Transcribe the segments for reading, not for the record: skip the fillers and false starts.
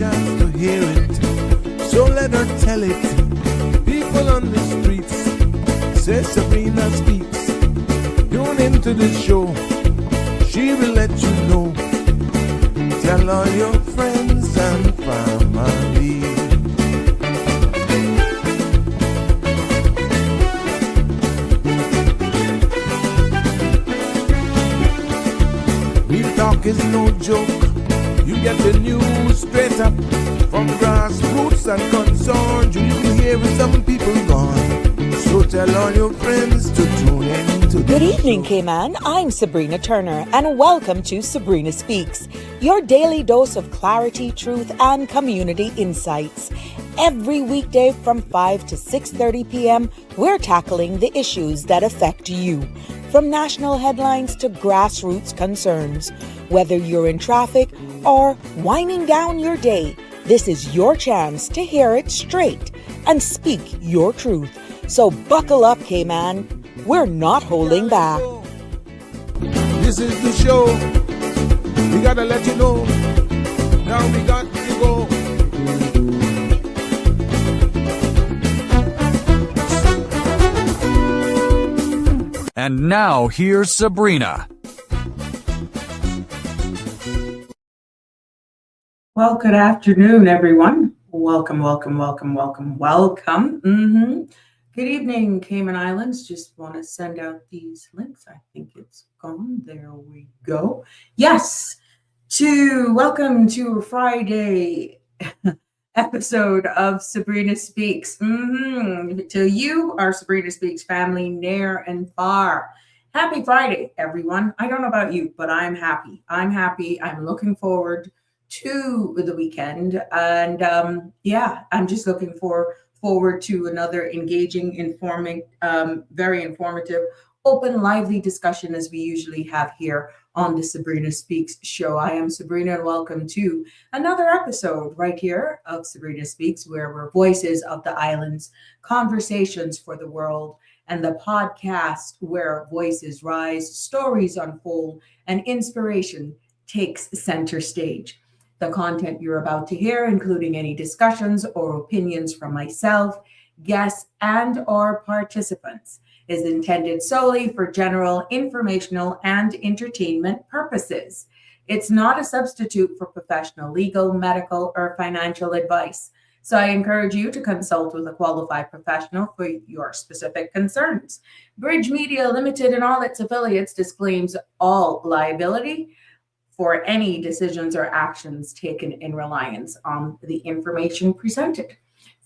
chance to hear it, so let her tell it. People on the streets say Sabrina speaks. Tune into the show, she will let you know. Tell all your friends and family. Real talk is no joke. You get the news straight up from grassroots and concerns. You can hear with some people gone. So tell all your friends to tune in to the Good evening, show. Cayman. I'm Sabrina Turner, and welcome to Sabrina Speaks, your daily dose of clarity, truth, and community insights. Every weekday from 5 to 6:30 p.m., we're tackling the issues that affect you, from national headlines to grassroots concerns. Whether you're in traffic or winding down your day, this is your chance to hear it straight and speak your truth. So buckle up, Cayman. We're not holding back. This is the show. We gotta let you know. Now we got to go. And now here's Sabrina. Well, good afternoon, everyone. Welcome. Good evening, Cayman Islands. Just want to send out these links. I think it's gone. There we go. Yes, welcome to a Friday episode of Sabrina Speaks. To you, our Sabrina Speaks family, near and far. Happy Friday, everyone. I don't know about you, but I'm happy. I'm looking forward to the weekend, and I'm just looking forward to another engaging, informing, very informative, open, lively discussion as we usually have here on the Sabrina Speaks show. I am Sabrina, and welcome to another episode right here of Sabrina Speaks, where we're voices of the islands, conversations for the world, and the podcast where voices rise, stories unfold, and inspiration takes center stage. The content you're about to hear, including any discussions or opinions from myself, guests, and or participants, is intended solely for general, informational, and entertainment purposes. It's not a substitute for professional, legal, medical, or financial advice. So I encourage you to consult with a qualified professional for your specific concerns. Bridge Media Limited and all its affiliates disclaims all liability for any decisions or actions taken in reliance on the information presented.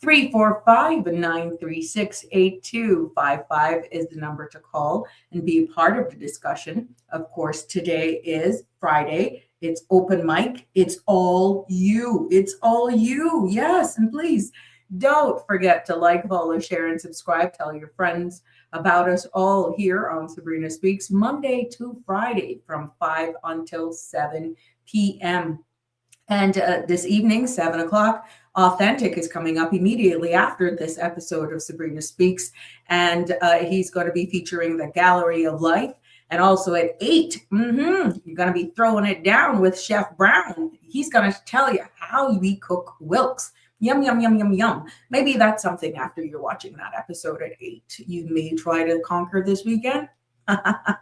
345-936-8255 is the number to call and be a part of the discussion. Of course, today is Friday. It's open mic. It's all you. Yes, and please don't forget to like, follow, share, and subscribe. Tell your friends about us all here on Sabrina Speaks, Monday to Friday from 5 until 7 p.m. And this evening, 7 o'clock, Authentic is coming up immediately after this episode of Sabrina Speaks. And he's going to be featuring the Gallery of Life. And also at 8, you're going to be throwing it down with Chef Brown. He's going to tell you how we cook Wilkes. Yum, yum, yum, yum, yum. Maybe that's something after you're watching that episode at 8. You may try to conquer this weekend.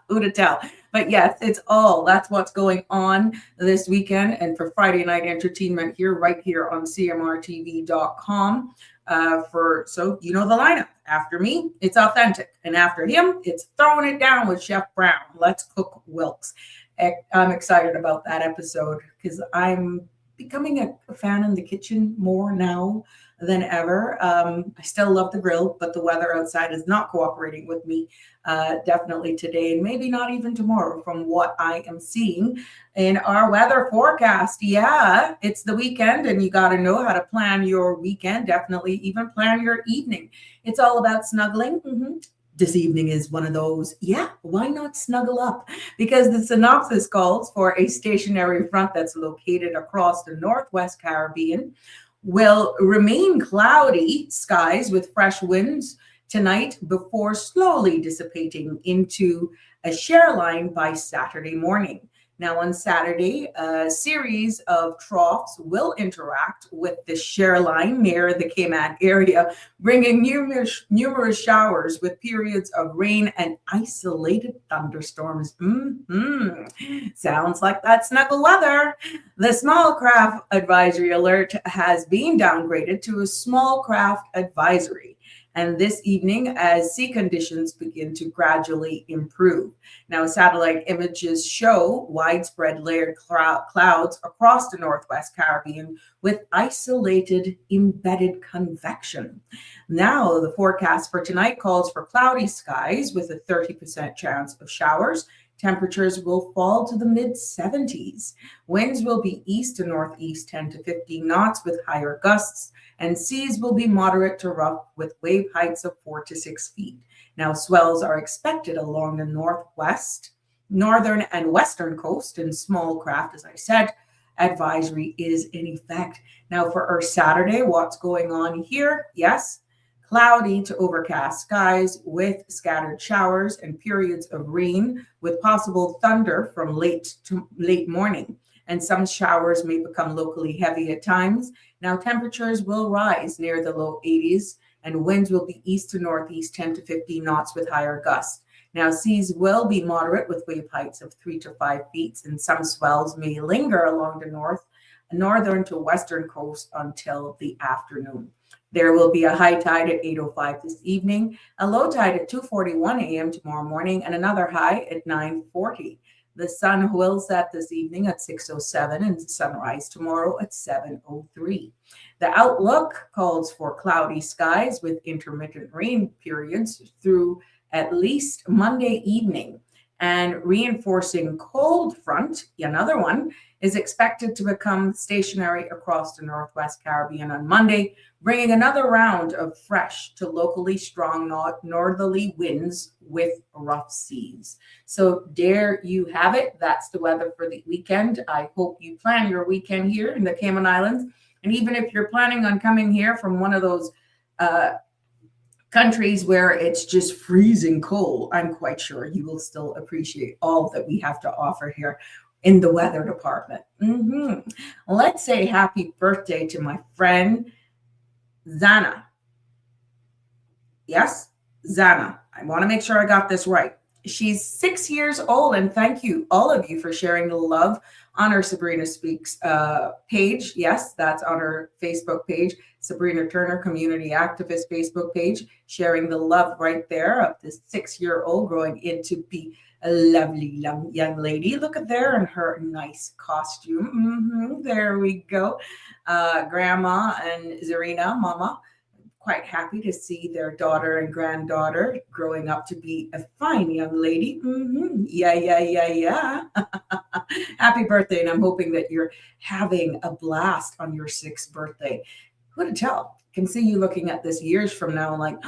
Who to tell? But yes, that's what's going on this weekend. And for Friday night entertainment right here on cmrtv.com. So you know the lineup. After me, it's Authentic. And after him, it's Throwing It Down with Chef Brown. Let's cook Wilkes. I'm excited about that episode because I'm becoming a fan in the kitchen more now than ever. I still love the grill, but the weather outside is not cooperating with me definitely today, and maybe not even tomorrow from what I am seeing in our weather forecast. Yeah, it's the weekend and you got to know how to plan your weekend, definitely even plan your evening. It's all about snuggling. This evening is one of those, why not snuggle up? Because the synopsis calls for a stationary front that's located across the Northwest Caribbean will remain cloudy skies with fresh winds tonight before slowly dissipating into a shoreline by Saturday morning. Now, on Saturday, a series of troughs will interact with the share line near the Cayman area, bringing numerous showers with periods of rain and isolated thunderstorms. Sounds like that snuggle weather. The small craft advisory alert has been downgraded to a small craft advisory. And this evening, as sea conditions begin to gradually improve. Now, satellite images show widespread layered clouds across the Northwest Caribbean with isolated embedded convection. Now, the forecast for tonight calls for cloudy skies with a 30% chance of showers. Temperatures will fall to the mid 70s. Winds will be east to northeast 10 to 15 knots with higher gusts, and seas will be moderate to rough with wave heights of 4 to 6 feet. Now, swells are expected along the northern and western coast, and small craft, as I said, advisory is in effect. Now, for our Saturday, what's going on here? Yes, cloudy to overcast skies with scattered showers and periods of rain with possible thunder from late to late morning. And some showers may become locally heavy at times. Now, temperatures will rise near the low 80s, and winds will be east to northeast 10 to 15 knots with higher gusts. Now, seas will be moderate with wave heights of 3 to 5 feet, and some swells may linger along the northern to western coast until the afternoon. There will be a high tide at 8:05 this evening, a low tide at 2:41 a.m. tomorrow morning, and another high at 9:40. The sun will set this evening at 6:07 and sunrise tomorrow at 7:03. The outlook calls for cloudy skies with intermittent rain periods through at least Monday evening. And reinforcing cold front, another one, is expected to become stationary across the Northwest Caribbean on Monday, bringing another round of fresh to locally strong northerly winds with rough seas. So there you have it. That's the weather for the weekend. I hope you plan your weekend here in the Cayman Islands. And even if you're planning on coming here from one of those countries where it's just freezing cold, I'm quite sure you will still appreciate all that we have to offer here in the weather department. Let's say happy birthday to my friend Zana. Yes, Zana. I want to make sure I got this right. She's 6 years old, and thank you, all of you, for sharing the love on our Sabrina Speaks page. Yes, that's on her Facebook page, Sabrina Turner Community Activist Facebook page, sharing the love right there of this 6-year-old growing into be a lovely young lady. Look at there in her nice costume. There we go. Grandma and Zarina, Mama, quite happy to see their daughter and granddaughter growing up to be a fine young lady. Yeah. Happy birthday. And I'm hoping that you're having a blast on your 6th birthday. Who to tell? Can see you looking at this years from now and like,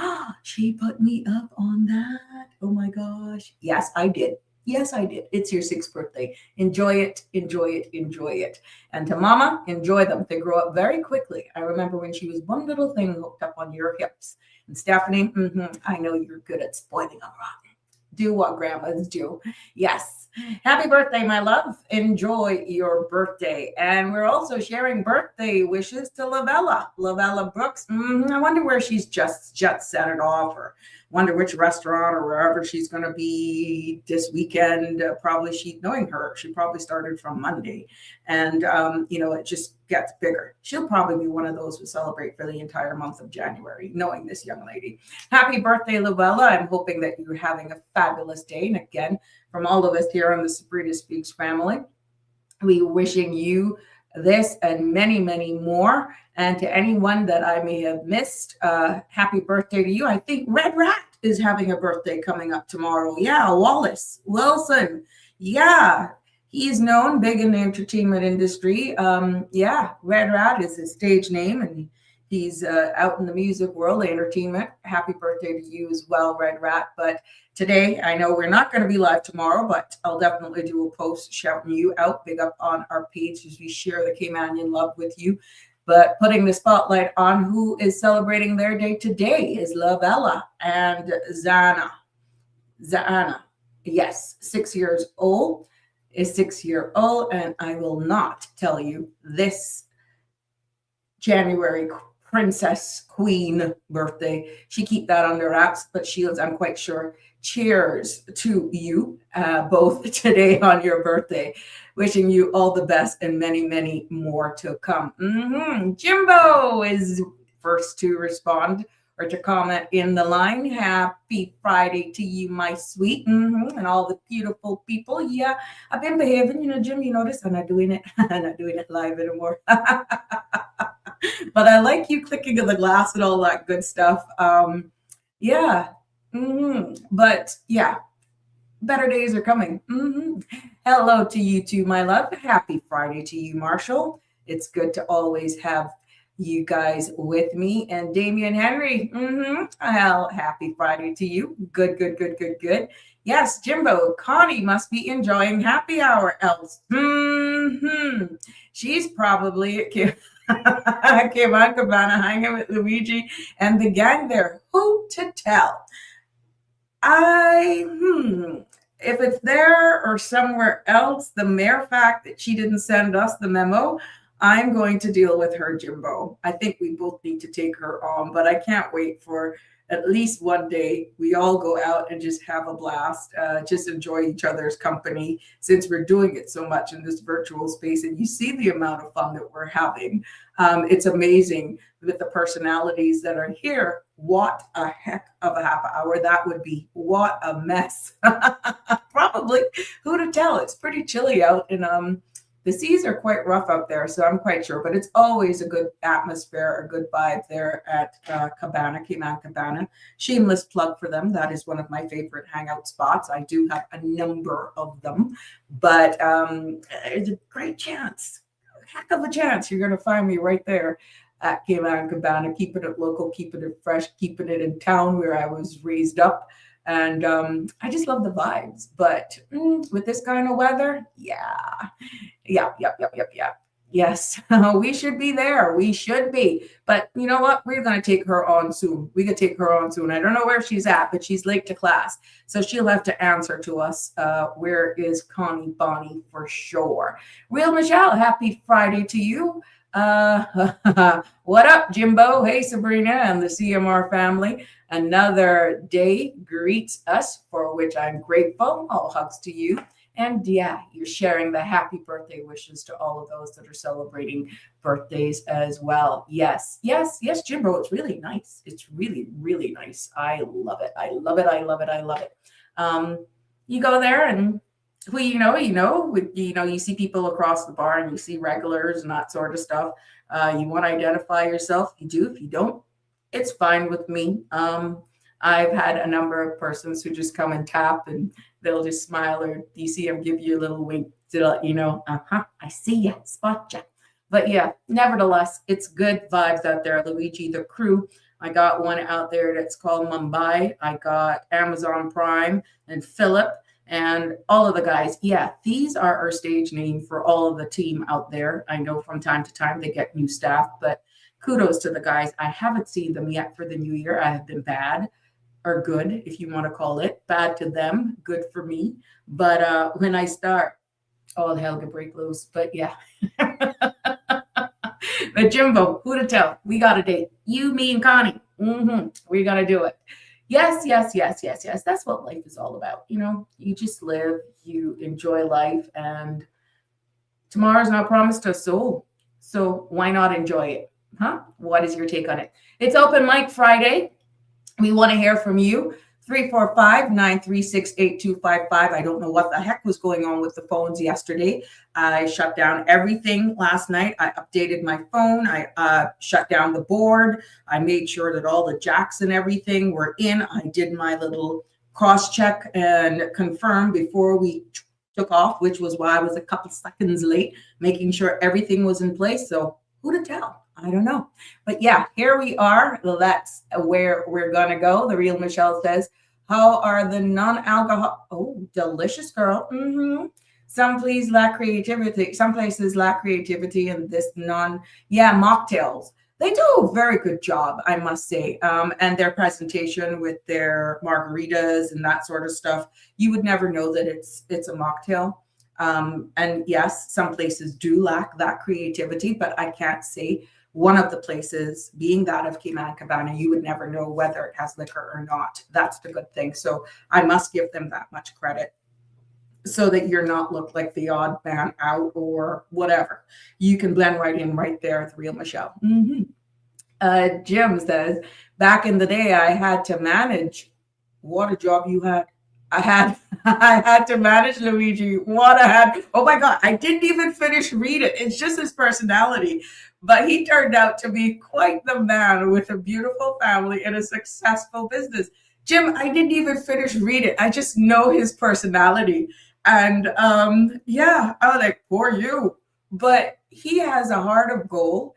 she put me up on that. Oh my gosh. Yes, I did. Yes, I did. It's your 6th birthday. Enjoy it. And to Mama, enjoy them. They grow up very quickly. I remember when she was one little thing hooked up on your hips. And Stephanie, I know you're good at spoiling them rotten. Do what grandmas do. Yes. Happy birthday, my love. Enjoy your birthday. And we're also sharing birthday wishes to Lavella Brooks. I wonder where she's just set it off, or wonder which restaurant or wherever she's going to be this weekend. Probably knowing her, she probably started from Monday. And, it just gets bigger. She'll probably be one of those who celebrate for the entire month of January, knowing this young lady. Happy birthday, Lavella. I'm hoping that you're having a fabulous day. And again, from all of us here on the Sabrina Speaks family, we wishing you this and many, many more. And to anyone that I may have missed, happy birthday to you. I think Red Rat is having a birthday coming up tomorrow. Yeah, Wallace Wilson. Yeah, he's known big in the entertainment industry. Red Rat is his stage name, and he's out in the music world, the entertainment. Happy birthday to you as well, Red Rat. But today, I know we're not going to be live tomorrow, but I'll definitely do a post shouting you out, big up on our page as we share the Caymanian love with you. But putting the spotlight on who is celebrating their day today is Lavella and Zana. Yes, 6 years old. is 6 years old, and I will not tell you this January princess queen birthday. She keep that under wraps, but Shields, I'm quite sure. Cheers to you both today on your birthday. Wishing you all the best and many, many more to come. Jimbo is first to respond or to comment in the line. Happy Friday to you, my sweet, and all the beautiful people. Yeah, I've been behaving, Jim, you notice I'm not doing it. I'm not doing it live anymore. But I like you clicking of the glass and all that good stuff. Yeah. But yeah, better days are coming. Hello to you too, my love. Happy Friday to you, Marshall. It's good to always have you guys with me. And Damian Henry, well, happy Friday to you. Good. Yes, Jimbo, Connie must be enjoying happy hour else. She's probably came on Cabana hanging with Luigi and the gang there. Who to tell? If it's there or somewhere else, the mere fact that she didn't send us the memo, I'm going to deal with her, Jimbo. I think we both need to take her on, but I can't wait for at least one day we all go out and just have a blast, just enjoy each other's company since we're doing it so much in this virtual space. And you see the amount of fun that we're having. It's amazing with the personalities that are here. What a heck of a half hour that would be. What a mess. Probably. Who to tell? It's pretty chilly out, and the seas are quite rough out there, so I'm quite sure. But it's always a good atmosphere, a good vibe there at Cayman Cabana. Shameless plug for them. That is one of my favorite hangout spots. I do have a number of them, but there's a great chance, heck of a chance, you're going to find me right there at Cayman Cabana, keeping it local, keeping it fresh, keeping it in town where I was raised up. And I just love the vibes. But with this kind of weather, yeah. Yes, we should be there. We should be. But you know what? We're going to take her on soon. We could take her on soon. I don't know where she's at, but she's late to class. So she'll have to answer to us. Where is Connie Bonnie for sure? Real Michelle, happy Friday to you. What up, Jimbo? Hey, Sabrina and the CMR family. Another day greets us, for which I'm grateful. All hugs to you. And yeah, you're sharing the happy birthday wishes to all of those that are celebrating birthdays as well. Yes, Jimbo, it's really nice. It's really, really nice. I love it. You go there and you see people across the bar and you see regulars and that sort of stuff. You want to identify yourself. You do. If you don't, it's fine with me. I've had a number of persons who just come and tap and they'll just smile, or you see them give you a little wink to let you know, I see ya, spot ya. But yeah, nevertheless, it's good vibes out there. Luigi, the crew. I got one out there that's called Mumbai. I got Amazon Prime and Philip and all of the guys. Yeah, these are our stage name for all of the team out there. I know from time to time they get new staff, but kudos to the guys. I haven't seen them yet for the new year. I have been bad. Or good, if you want to call it. Bad to them, good for me. But when I start, all hell can break loose. But yeah. But Jimbo, who to tell? We got a date. You, me, and Connie. We're going to do it. Yes. That's what life is all about. You just live, you enjoy life, and tomorrow's not promised to us soul. So why not enjoy it? What is your take on it? It's Open Mic Friday. We want to hear from you. 345-936-8255. I don't know what the heck was going on with the phones yesterday. I shut down everything last night. I updated my phone. I shut down the board. I made sure that all the jacks and everything were in. I did my little cross check and confirm before we took off, which was why I was a couple seconds late, making sure everything was in place. So who to tell? I don't know. But yeah, here we are. Well, that's where we're going to go. The Real Michelle says, how are the non-alcohol? Oh, delicious, girl. Some places lack creativity. Some places lack creativity and this mocktails. They do a very good job, I must say. And their presentation with their margaritas and that sort of stuff, you would never know that it's a mocktail. And yes, some places do lack that creativity, but I can't say one of the places, being that of Cayman Cabana, you would never know whether it has liquor or not. That's the good thing. So I must give them that much credit, so that you're not look like the odd man out or whatever. You can blend right in right there with real Michelle. Jim says, back in the day, I had to manage. What a job you had. I had I had to manage Luigi. What I had. Oh my God, I didn't even finish read it. It's just his personality. But he turned out to be quite the man with a beautiful family and a successful business. Jim, I didn't even finish read it. I just know his personality. And yeah, I was like, poor you. But he has a heart of gold.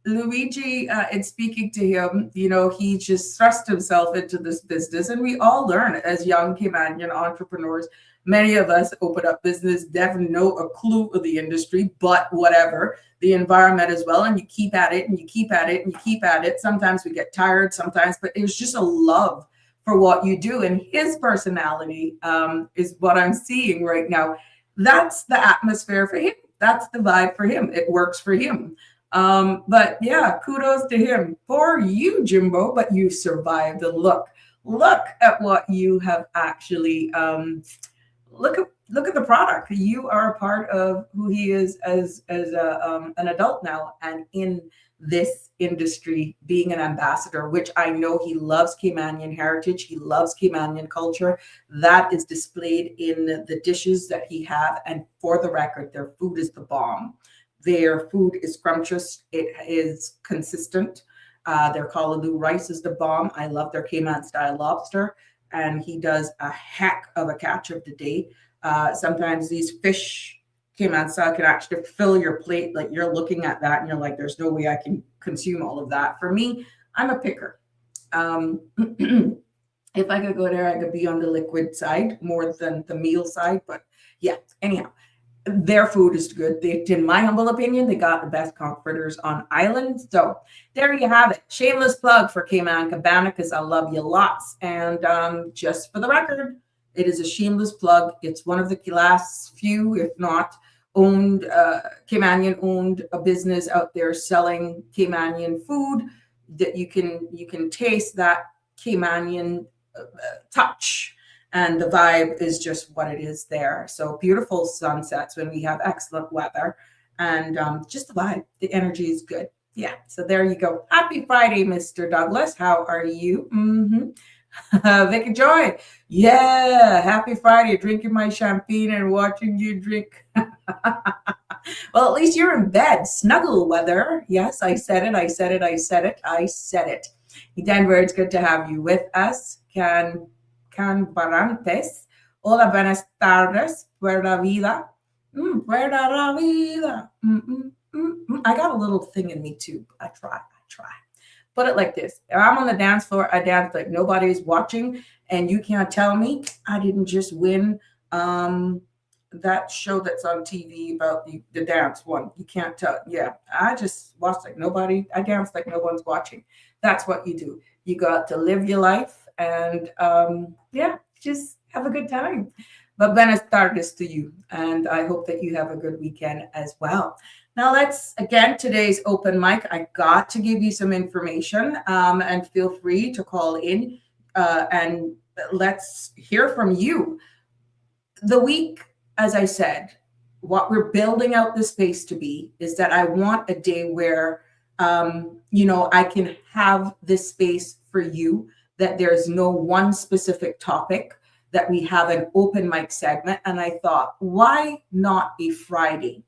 Luigi, in speaking to him, he just thrust himself into this business, and we all learn as young Caymanian entrepreneurs. Many of us open up business, definitely know a clue of the industry, but whatever, the environment as well, and you keep at it, and you keep at it, and you keep at it. Sometimes we get tired, sometimes, but it was just a love for what you do, and his personality is what I'm seeing right now. That's the atmosphere for him. That's the vibe for him. It works for him. But yeah, kudos to him. For you, Jimbo, but you survived. And look at what you have actually, look at the product. You are a part of who he is as an adult now, and in this industry, being an ambassador, which I know he loves Caymanian heritage. He loves Caymanian culture. That is displayed in the dishes that he have. And for the record, their food is the bomb. Their food is scrumptious. It is consistent. Their callaloo rice is the bomb. I love their Cayman style lobster. And he does a heck of a catch of the day. Sometimes these fish Cayman style can actually fill your plate. Like you're looking at that and you're like, there's no way I can consume all of that. For me, I'm a picker. If I could go there, I could be on the liquid side more than the meal side. But yeah, anyhow. Their food is good. In my humble opinion, they got the best comforters on island. So there you have it. Shameless plug for Cayman Cabana, because I love you lots. And just for the record, it is a shameless plug. It's one of the last few, if not owned, Caymanian owned a business out there selling Caymanian food that you can taste that Caymanian touch. And the vibe is just what it is there. So beautiful sunsets when we have excellent weather, and just the vibe, the energy is good. Yeah, so there you go. Happy Friday, Mr. Douglas. How are you? Vicky Joy. Yeah, happy Friday. Drinking my champagne and watching you drink. Well, at least you're in bed. Snuggle weather. Yes, I said it. I said it. I said it. I said it. Denver, it's good to have you with us. Can Barantes. Hola, buenas tardes. Puerta vida. Puerta la vida. I got a little thing in me too. I try. Put it like this. If I'm on the dance floor, I dance like nobody's watching, and you can't tell me I didn't just win that show that's on TV about the dance one. You can't tell. Yeah, I just watched like nobody. I danced like no one's watching. That's what you do. You got to live your life. And yeah, just have a good time. But buenas tardes to you. And I hope that you have a good weekend as well. Now today's open mic. I got to give you some information, and feel free to call in and let's hear from you. The week, as I said, what we're building out the space to be is that I want a day where, I can have this space for you, that there's no one specific topic, that we have an open mic segment. And I thought, why not a Friday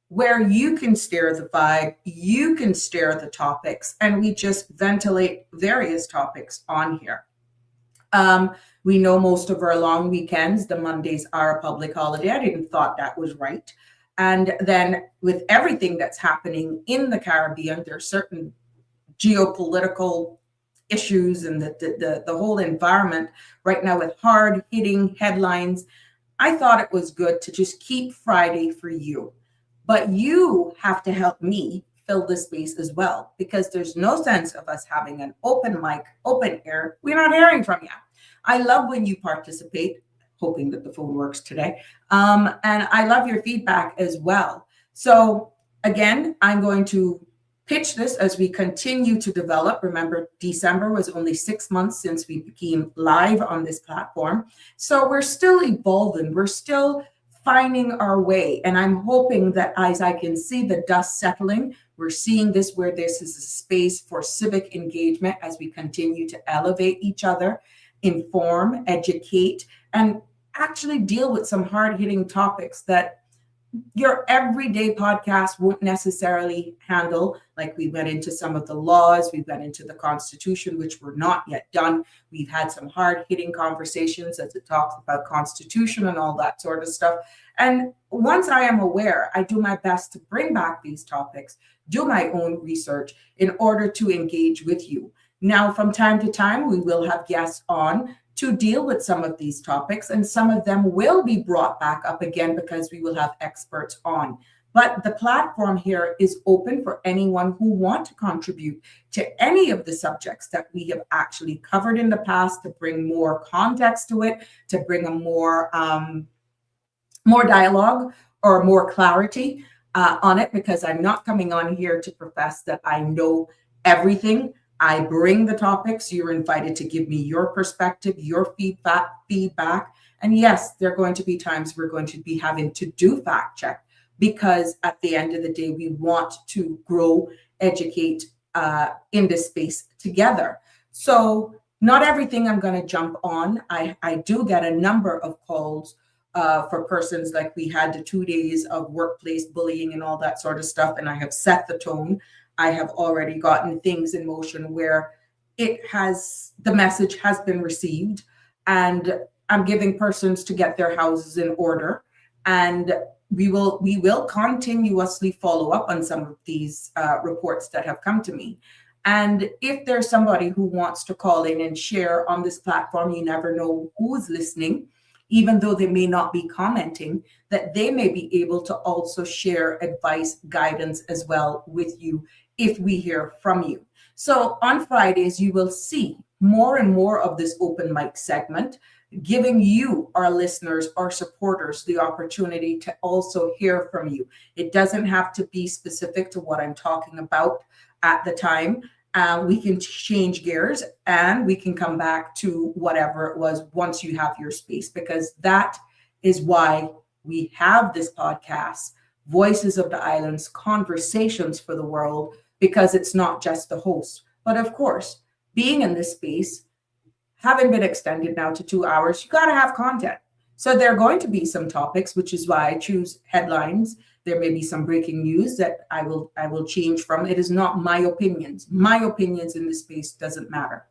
where you can steer the vibe, you can steer the topics, and we just ventilate various topics on here. We know most of our long weekends, the Mondays are a public holiday. I didn't thought that was right. And then with everything that's happening in the Caribbean, there's certain geopolitical issues and the whole environment right now with hard hitting headlines. I thought it was good to just keep Friday for you, but you have to help me fill this space as well, because there's no sense of us having an open mic, open air. We're not hearing from you. I love when you participate. hoping that the phone works today. And I love your feedback as well. So again, I'm going to pitch this as we continue to develop. Remember, December was only 6 months since we became live on this platform. So we're still evolving. We're still finding our way. And I'm hoping that as I can see the dust settling, we're seeing this where this is a space for civic engagement as we continue to elevate each other, inform, educate, and actually deal with some hard-hitting topics that your everyday podcast won't necessarily handle. Like we went into some of the laws, we went into the Constitution, which were not yet done. We've had some hard-hitting conversations as it talks about Constitution and all that sort of stuff. And once I am aware, I do my best to bring back these topics, do my own research in order to engage with you. Now, from time to time, we will have guests on to deal with some of these topics, and some of them will be brought back up again because we will have experts on. But the platform here is open for anyone who want to contribute to any of the subjects that we have actually covered in the past, to bring more context to it, to bring a more dialogue or more clarity on it, because I'm not coming on here to profess that I know everything. I bring the topics. You're invited to give me your perspective, your feedback. And yes, there are going to be times we're going to be having to do fact check, because at the end of the day, we want to grow, educate in this space together. So not everything I'm going to jump on. I do get a number of calls for persons, like we had the 2 days of workplace bullying and all that sort of stuff. And I have set the tone. I have already gotten things in motion where the message has been received, and I'm giving persons to get their houses in order. And we will continuously follow up on some of these reports that have come to me. And if there's somebody who wants to call in and share on this platform, you never know who's listening, even though they may not be commenting, that they may be able to also share advice, guidance as well with you if we hear from you. So on Fridays, you will see more and more of this open mic segment, giving you, our listeners, our supporters, the opportunity to also hear from you. It doesn't have to be specific to what I'm talking about at the time. We can change gears and we can come back to whatever it was once you have your space, because that is why we have this podcast, Voices of the Islands, Conversations for the World, because it's not just the host. But of course, being in this space, having been extended now to 2 hours, you got to have content. So there are going to be some topics, which is why I choose headlines. There may be some breaking news that I will change from. It is not my opinions. My opinions in this space doesn't matter,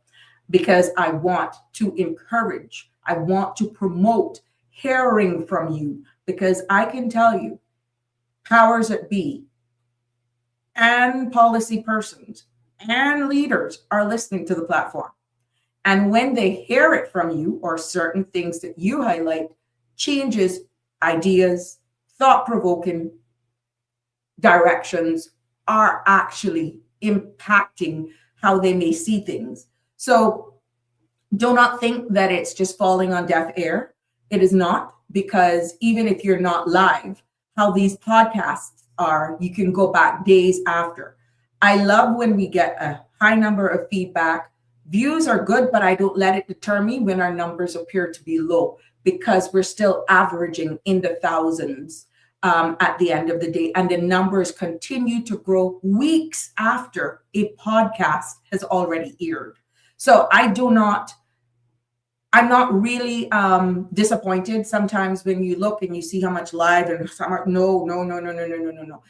because I want to encourage, I want to promote hearing from you, because I can tell you, powers that be and policy persons and leaders are listening to the platform. And when they hear it from you, or certain things that you highlight, changes, ideas, thought-provoking directions are actually impacting how they may see things. So do not think that it's just falling on deaf ear. It is not, because even if you're not live, how these podcasts are, you can go back days after. I love when we get a high number of feedback. Views are good, but I don't let it deter me when our numbers appear to be low, because we're still averaging in the thousands at the end of the day. And the numbers continue to grow weeks after a podcast has already aired. So I'm not really disappointed sometimes when you look and you see how much live and no.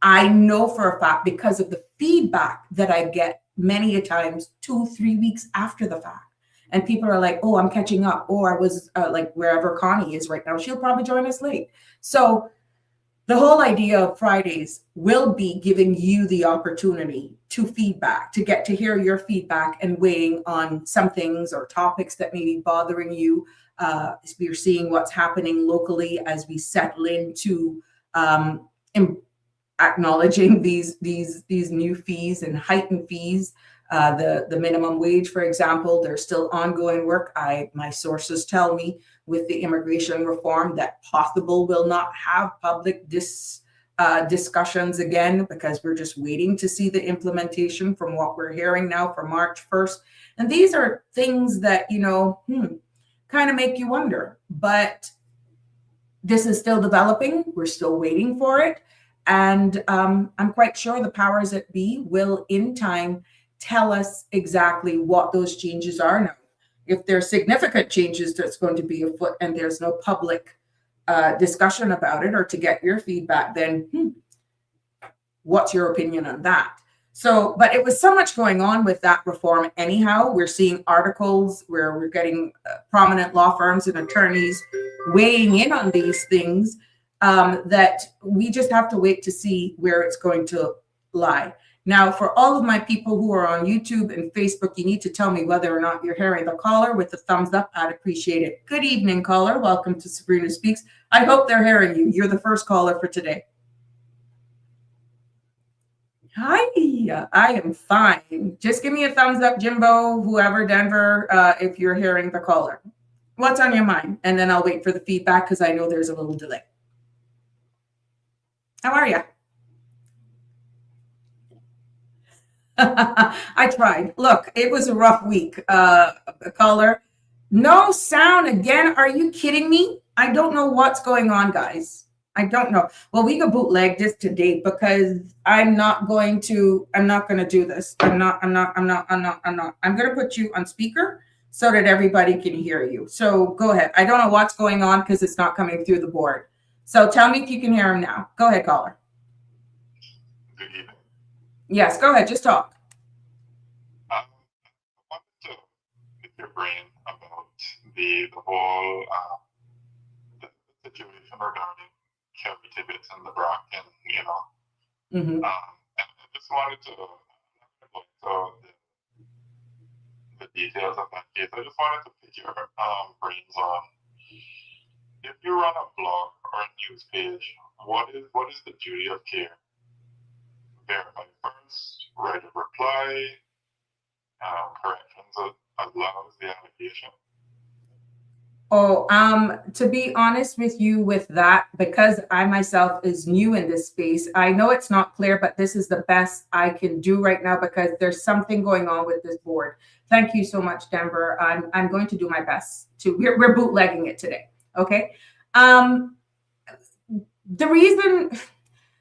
I know for a fact, because of the feedback that I get many a times 2-3 weeks after the fact. And people are like, oh, I'm catching up. Oh, I was like wherever Connie is right now. She'll probably join us late. So the whole idea of Fridays will be giving you the opportunity to feedback, to get to hear your feedback and weighing on some things or topics that may be bothering you. We're seeing what's happening locally as we settle into acknowledging these new fees and heightened fees. The minimum wage, for example, there's still ongoing work. My sources tell me with the immigration reform that possible will not have public discussions again, because we're just waiting to see the implementation from what we're hearing now for March 1st. And these are things that, kind of make you wonder. But this is still developing. We're still waiting for it. And I'm quite sure the powers that be will, in time, tell us exactly what those changes are now. If there's significant changes that's going to be afoot and there's no public discussion about it, or to get your feedback, then what's your opinion on that? So, but it was so much going on with that reform anyhow. We're seeing articles where we're getting prominent law firms and attorneys weighing in on these things, that we just have to wait to see where it's going to lie. Now, for all of my people who are on YouTube and Facebook, you need to tell me whether or not you're hearing the caller with the thumbs up. I'd appreciate it. Good evening, caller. Welcome to Sabrina Speaks. I hope they're hearing you. You're the first caller for today. Hi, I am fine. Just give me a thumbs up, Jimbo, whoever, Denver, if you're hearing the caller. What's on your mind? And then I'll wait for the feedback because I know there's a little delay. How are you? I tried. Look, it was a rough week. Caller, no sound again. Are you kidding me? I don't know what's going on, guys. I don't know. Well, we could bootleg this today because I'm not going to do this. I'm going to put you on speaker so that everybody can hear you. So go ahead. I don't know what's going on because it's not coming through the board. So tell me if you can hear him now. Go ahead, caller. Good evening. Yes, go ahead. Just talk. I wanted to pick your brain about the whole the situation regarding Kelly Tibbetts and the Brock, and Mm-hmm. and I just wanted to go into the details of that case. I just wanted to pick your brains on, if you run a blog or a news page, what is the duty of care? Verify first, write a reply, corrections as long as the allegation. Oh, to be honest with you with that, because I myself is new in this space, I know it's not clear, but this is the best I can do right now because there's something going on with this board. Thank you so much, Denver. I'm going to do my best to, we're bootlegging it today. Okay. The reason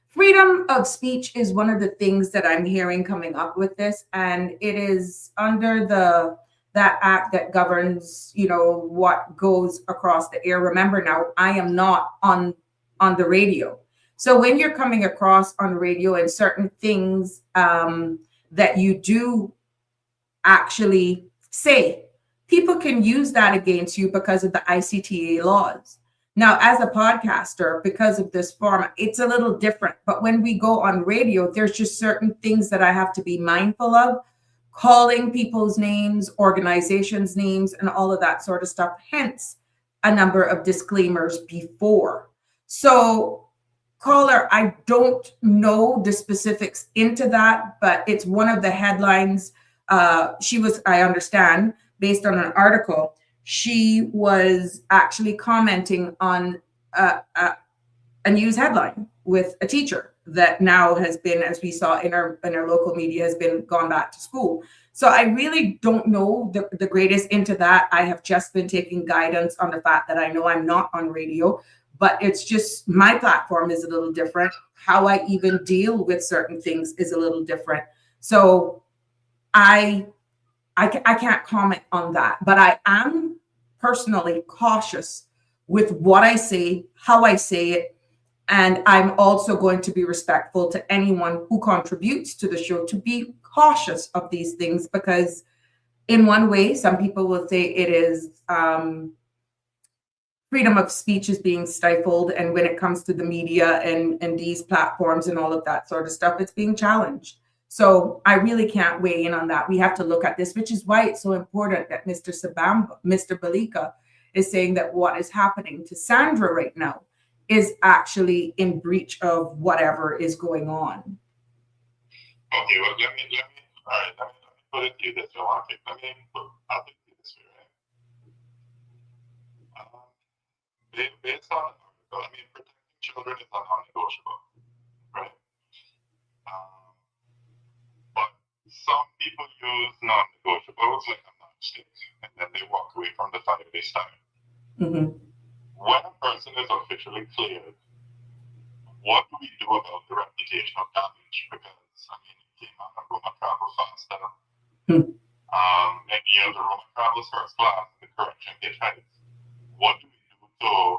freedom of speech is one of the things that I'm hearing coming up with this, and it is under that act that governs, what goes across the air. Remember now, I am not on the radio. So when you're coming across on the radio and certain things that you do actually say, people can use that against you because of the ICTA laws. Now, as a podcaster, because of this format, it's a little different. But when we go on radio, there's just certain things that I have to be mindful of, calling people's names, organizations' names, and all of that sort of stuff. Hence, a number of disclaimers before. So, caller, I don't know the specifics into that, but it's one of the headlines. She was, I understand, based on an article, she was actually commenting on a news headline with a teacher that now has been, as we saw in our local media, has been gone back to school. So I really don't know the greatest into that. I have just been taking guidance on the fact that I know I'm not on radio, but it's just my platform is a little different. How I even deal with certain things is a little different. So I can't comment on that, but I am personally cautious with what I say, how I say it, and I'm also going to be respectful to anyone who contributes to the show to be cautious of these things, because in one way, some people will say it is freedom of speech is being stifled, and when it comes to the media and these platforms and all of that sort of stuff, it's being challenged. So I really can't weigh in on that. We have to look at this, which is why it's so important that Mr. Balika is saying that what is happening to Sandra right now is actually in breach of whatever is going on. Okay, well, let me put it to you this way. I'll put it to you this way, right? based on, I mean, protecting children is a non-negotiable, right? Um, but some people use non-negotiables like a matchstick, and then they walk away from the fight they started. Mm-hmm. When a person is officially cleared, what do we do about the reputational damage? Because, I mean, it came out of Roma travel faster. And the Roma travels first class, the correction hitchhikes. What do we do to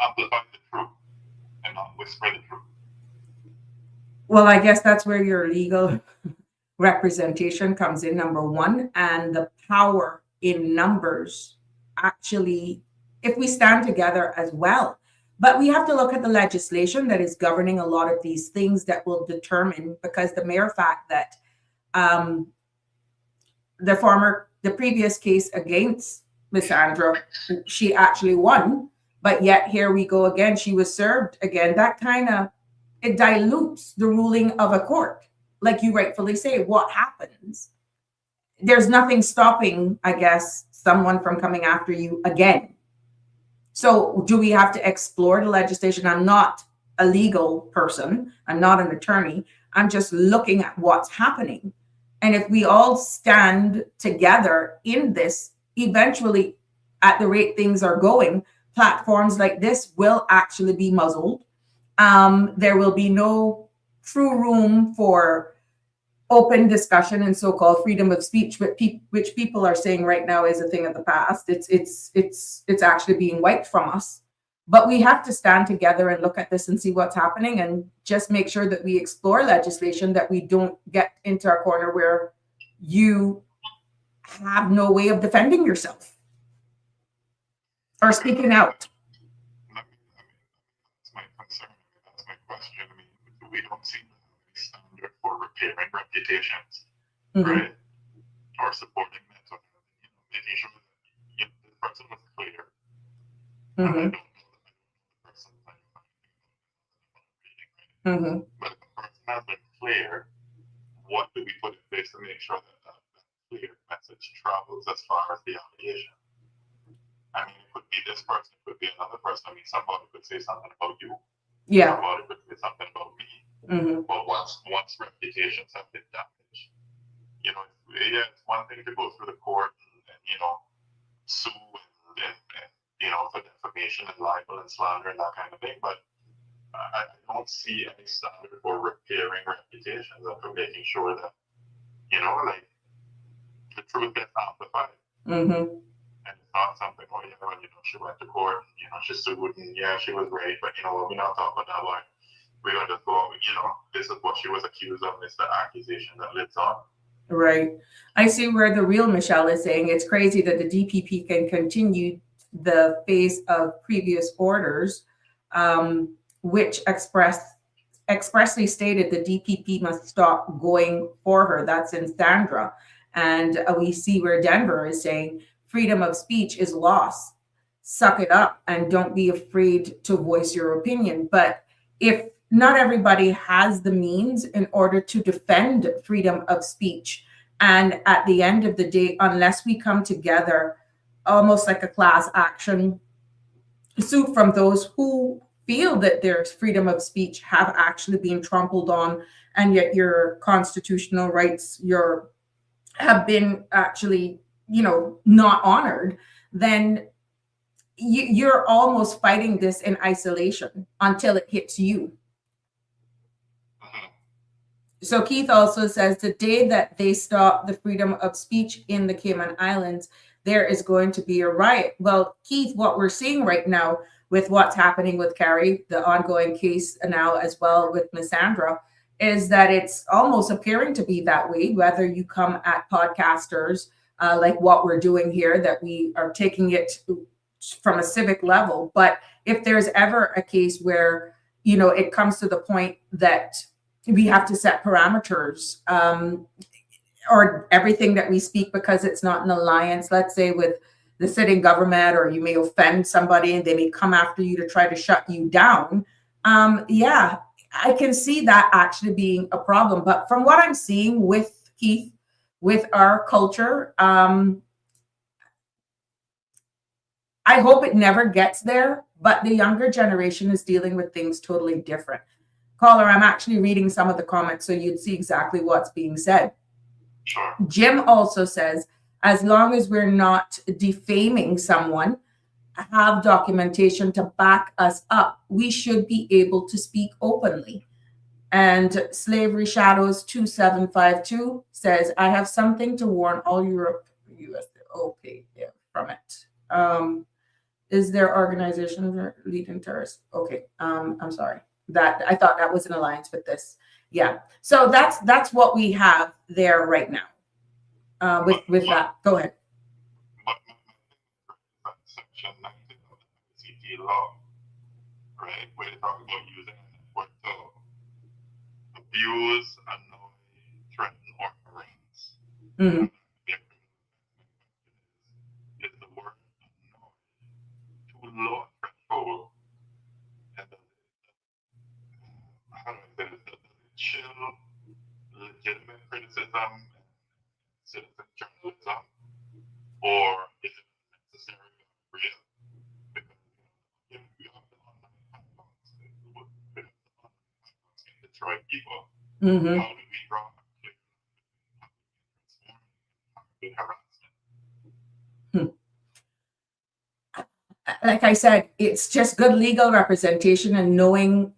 amplify the truth and not whisper the truth? Well, I guess that's where your legal representation comes in, number one, and the power in numbers actually, if we stand together as well. But we have to look at the legislation that is governing a lot of these things that will determine, because the mere fact that the previous case against Miss Sandra, she actually won, but yet here we go again. She was served again. That kind of, it dilutes the ruling of a court. Like you rightfully say, what happens? There's nothing stopping, I guess, someone from coming after you again. So do we have to explore the legislation? I'm not a legal person. I'm not an attorney. I'm just looking at what's happening. And if we all stand together in this, eventually, at the rate things are going, platforms like this will actually be muzzled. There will be no true room for open discussion and so-called freedom of speech, which people are saying right now is a thing of the past. It's actually being wiped from us. But we have to stand together and look at this and see what's happening, and just make sure that we explore legislation, that we don't get into a corner where you have no way of defending yourself or speaking out. That's my concern. That's my question. I mean, we don't seem to have any standard for repairing reputations, right? Or supporting mental health. Making sure that the person was clear. And I don't know the person. But if the person has been clear, what do we put in place to make sure that that clear message travels as far as the allegation? I mean, it could be this person, it could be another person. I mean, somebody could say something about you. Yeah. Somebody could say something about me. But once reputations have been damaged, it's one thing to go through the court and sue and for defamation and libel and slander and that kind of thing. But I don't see any standard for repairing reputations and for making sure that, the truth gets amplified. And it's not something, she went to court, she sued, and she was right, but we're not talking about that one. We're going to go, this is what she was accused of, it's the accusation that lives on. Right. I see where the real Michelle is saying it's crazy that the DPP can continue the face of previous orders, which expressly stated the DPP must stop going for her. That's in Sandra. And we see where Denver is saying freedom of speech is lost. Suck it up and don't be afraid to voice your opinion. But if not everybody has the means in order to defend freedom of speech, and at the end of the day, unless we come together, almost like a class action suit from those who feel that their freedom of speech have actually been trampled on, and yet your constitutional rights have been actually not honored, then you're almost fighting this in isolation until it hits you. So Keith also says the day that they stop the freedom of speech in the Cayman Islands, there is going to be a riot. Well, Keith, what we're seeing right now with what's happening with Carrie, the ongoing case now as well with Miss Sandra, is that it's almost appearing to be that way, whether you come at podcasters like what we're doing here, that we are taking it from a civic level. But if there's ever a case where, it comes to the point that we have to set parameters or everything that we speak, because it's not an alliance, let's say with the sitting government, or you may offend somebody and they may come after you to try to shut you down. I can see that actually being a problem. But from what I'm seeing with Keith, with our culture, I hope it never gets there, but the younger generation is dealing with things totally different. Caller, I'm actually reading some of the comments so you'd see exactly what's being said. Sure. Jim also says, as long as we're not defaming someone, have documentation to back us up, we should be able to speak openly. And Slavery Shadows 2752 says, I have something to warn all Europe, US, okay, yeah, from it. Is there organization leading terrorists? Okay, I'm sorry. That I thought that was in alliance with this. Yeah. So that's what we have there right now. With that, go ahead. Section 19 of the ICT law, right, where they talk about using a network to abuse, annoy, threaten, or harass. Mm-hmm. Is the word annoy too low a threshold? And how do I say this? Does it chill legitimate criticism and citizen journalism? Or is it necessary or real? Because we have the online platforms can destroy people. Mm-hmm. How do we draw a clear line harassment? Like I said, it's just good legal representation and knowing.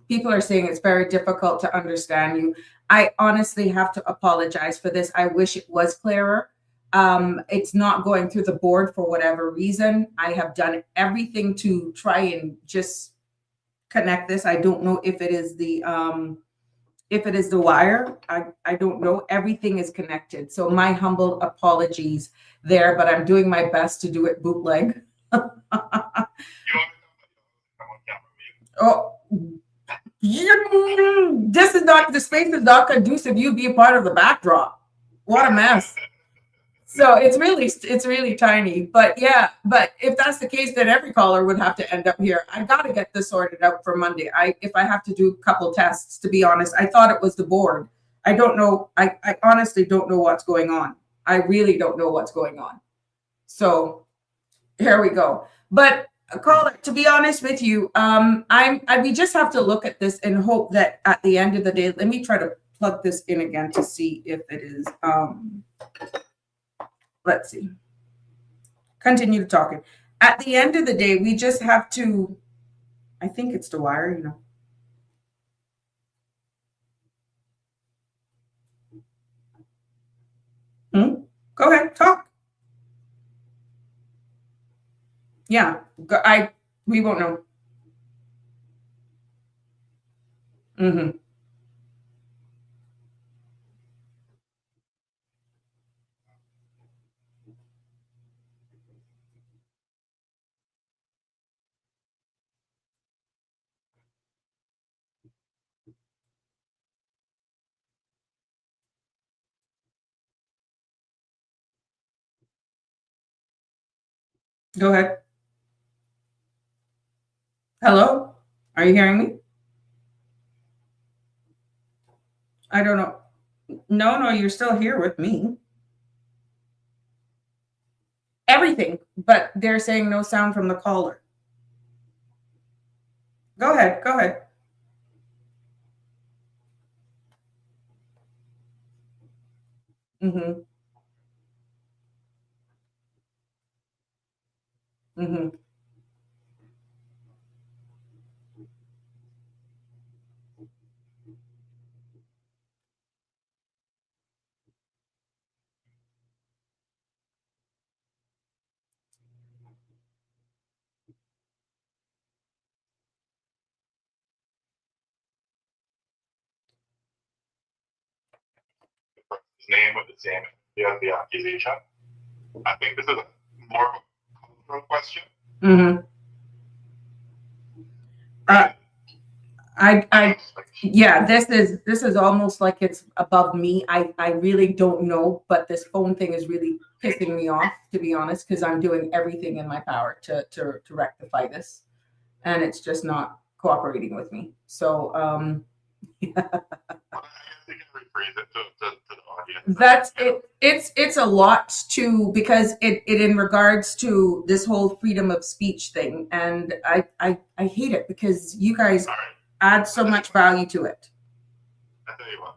People are saying it's very difficult to understand you. I honestly have to apologize for this. I wish it was clearer. It's not going through the board for whatever reason. I have done everything to try and just connect this. I don't know if it is the wire. I don't know. Everything is connected. So my humble apologies there, but I'm doing my best to do it bootleg. Oh, this is not, the space is not conducive. You be a part of the backdrop. What a mess. So it's really tiny, but yeah, but if that's the case, then every caller would have to end up here. I got to get this sorted out for Monday. If I have to do a couple tests, to be honest, I thought it was the board. I don't know. I honestly don't know what's going on. I really don't know what's going on. So here we go. But caller, to be honest with you, we just have to look at this and hope that at the end of the day, let me try to plug this in again to see if it is, let's see. Continue talking. At the end of the day, we just have to, I think it's the wire, you know. Go ahead, talk. Yeah, we won't know. Mm-hmm. Go ahead. Hello? Are you hearing me? I don't know. No, you're still here with me. Everything, but they're saying no sound from the caller. Go ahead. Mm-hmm. Mm-hmm. His name with the same as the accusation. I think this is more of a cultural question. Mm-hmm. Yeah, this is almost like it's above me. I really don't know, but this phone thing is really pissing me off, to be honest, because I'm doing everything in my power to rectify this, and it's just not cooperating with me. So I guess you can rephrase it to the audience. that's it. it's a lot to, because it in regards to this whole freedom of speech thing, and I hate it because you guys All right. add so much value to it. I tell you what,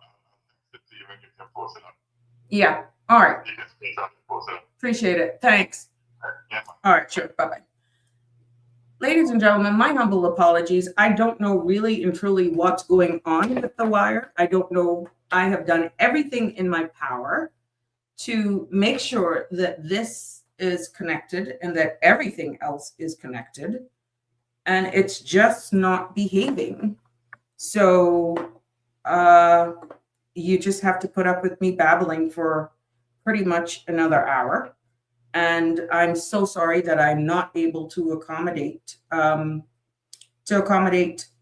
it's even you can post it up. Yeah. All right. You can screenshot and post it up. Appreciate it. Thanks. Yeah. All right. Sure. Bye bye. Ladies and gentlemen, my humble apologies. I don't know really and truly what's going on with the wire. I don't know. I have done everything in my power to make sure that this is connected and that everything else is connected, and it's just not behaving. So you just have to put up with me babbling for pretty much another hour. And I'm so sorry that I'm not able to accommodate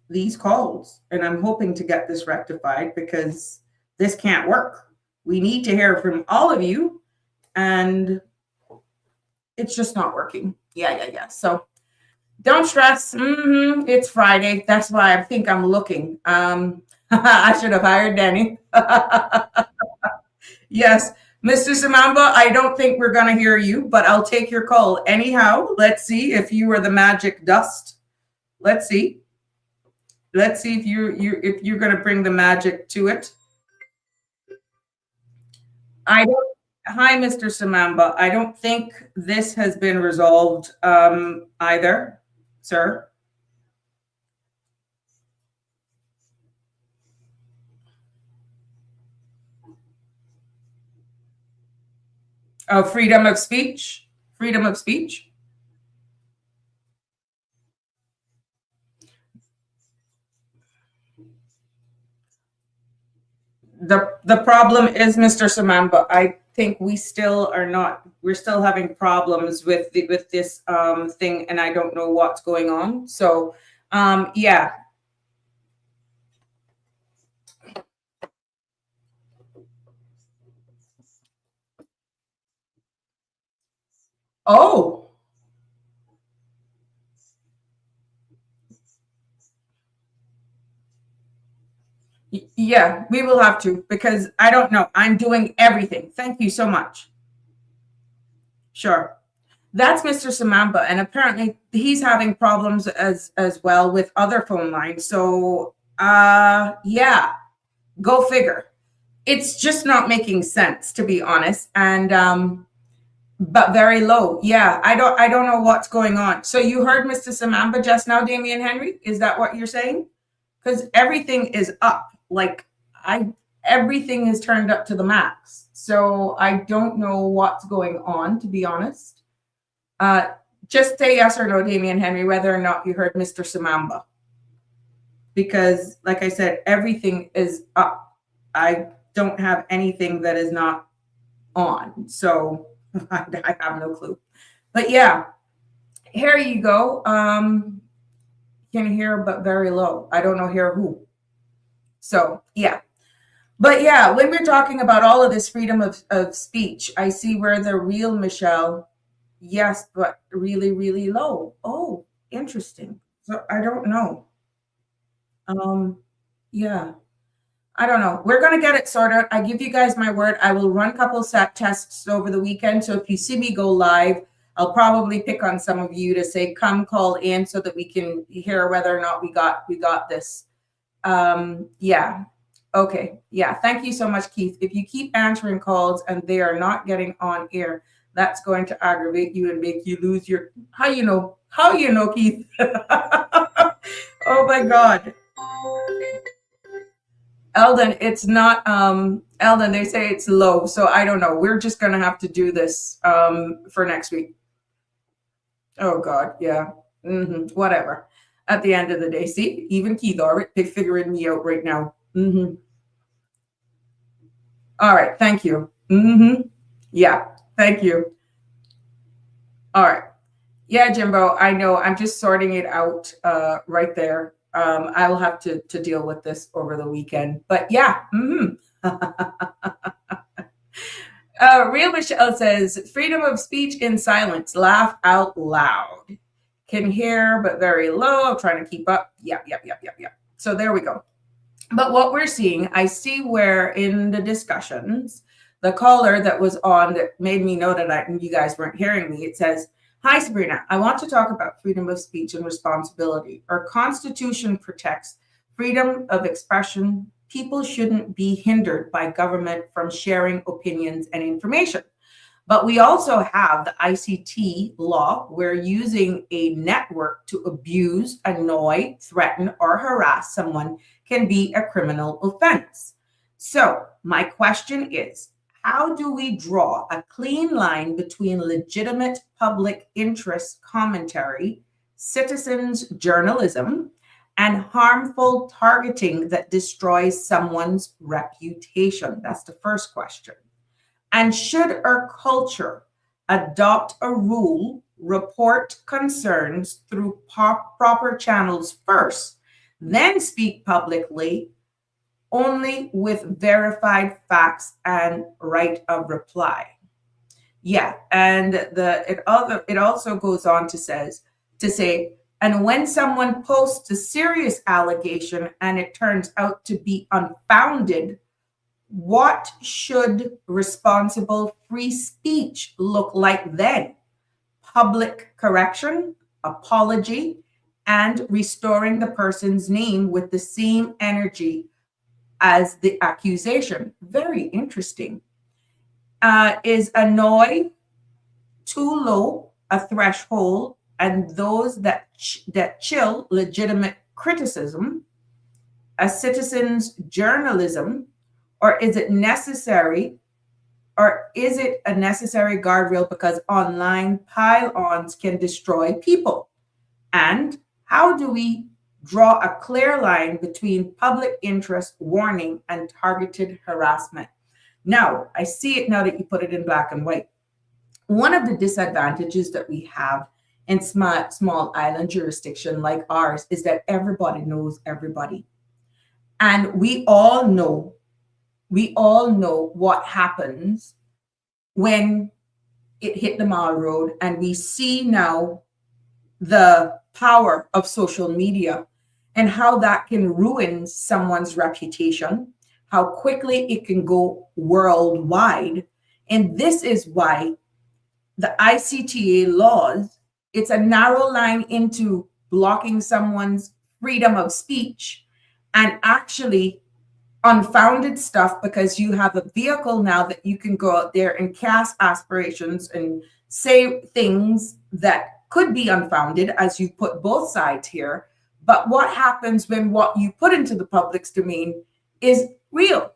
these calls. And I'm hoping to get this rectified, because this can't work. We need to hear from all of you, and it's just not working. Yeah. So don't stress. It's Friday. That's why I think I'm looking. I should have hired Danny. Yes. Mr. Samamba, I don't think we're going to hear you, but I'll take your call anyhow. Let's see if you are the magic dust. Let's see. Let's see if you're going to bring the magic to it. Hi, Mr. Samamba. I don't think this has been resolved either, sir. Oh, freedom of speech. Freedom of speech. The problem is, Mr. Samamba, I think we still are not. We're still having problems with this thing, and I don't know what's going on. So, yeah. Oh. Yeah, we will have to, because I don't know. I'm doing everything. Thank you so much. Sure. That's Mr. Samamba, and apparently he's having problems as well with other phone lines. So, yeah, go figure. It's just not making sense, to be honest, and but very low. Yeah, I don't know what's going on. So you heard Mr. Samamba just now, Damian Henry? Is that what you're saying? Because everything is up. Like everything is turned up to the max. So I don't know what's going on, to be honest. Just say yes or no, Damian Henry, whether or not you heard Mr. Samamba. Because, like I said, everything is up. I don't have anything that is not on. So I have no clue. But yeah, here you go. Can hear, but very low. I don't know hear who. So yeah. But yeah, when we're talking about all of this freedom of speech, I see where the real Michelle, yes, but really, really low. Oh, interesting. So I don't know. Yeah, I don't know. We're going to get it sorted. I give you guys my word. I will run a couple set tests over the weekend. So if you see me go live, I'll probably pick on some of you to say, come call in so that we can hear whether or not we got this. Yeah. Okay. Yeah. Thank you so much, Keith. If you keep answering calls and they are not getting on air, that's going to aggravate you and make you lose your, how you know, Keith? Oh my God. Eldon, it's not, Eldon, they say it's low. So I don't know. We're just going to have to do this for next week. Oh God. Yeah. Whatever. At the end of the day, see, even Keith are figuring me out right now. All right. Thank you. Yeah. Thank you. All right. Yeah, Jimbo, I know. I'm just sorting it out right there. I will have to deal with this over the weekend. But yeah. Real Michelle says, freedom of speech in silence. Laugh out loud. Can hear, but very low. I'm trying to keep up. Yeah. So there we go. But what we're seeing, I see where in the discussions, the caller that was on that made me know that you guys weren't hearing me. It says, "Hi, Sabrina. I want to talk about freedom of speech and responsibility. Our Constitution protects freedom of expression. People shouldn't be hindered by government from sharing opinions and information. But we also have the ICT law where using a network to abuse, annoy, threaten, or harass someone can be a criminal offense. So my question is, how do we draw a clean line between legitimate public interest commentary, citizens' journalism, and harmful targeting that destroys someone's reputation?" That's the first question. "And should our culture adopt a rule, report concerns through proper channels first, then speak publicly only with verified facts and right of reply?" Yeah, and it also goes on to say, "And when someone posts a serious allegation and it turns out to be unfounded, what should responsible free speech look like then? Public correction, apology, and restoring the person's name with the same energy as the accusation." Very interesting. Is annoy too low a threshold, and those that chill legitimate criticism, a citizen's journalism, or is it a necessary guardrail because online pile-ons can destroy people? And how do we draw a clear line between public interest warning and targeted harassment? Now, I see it now that you put it in black and white. One of the disadvantages that we have in small island jurisdiction like ours is that everybody knows everybody. And we all know what happens when it hit the mall road, and we see now the power of social media and how that can ruin someone's reputation, how quickly it can go worldwide. And this is why the ICTA laws, it's a narrow line into blocking someone's freedom of speech and actually unfounded stuff, because you have a vehicle now that you can go out there and cast aspirations and say things that could be unfounded, as you put both sides here. But what happens when what you put into the public's domain is real?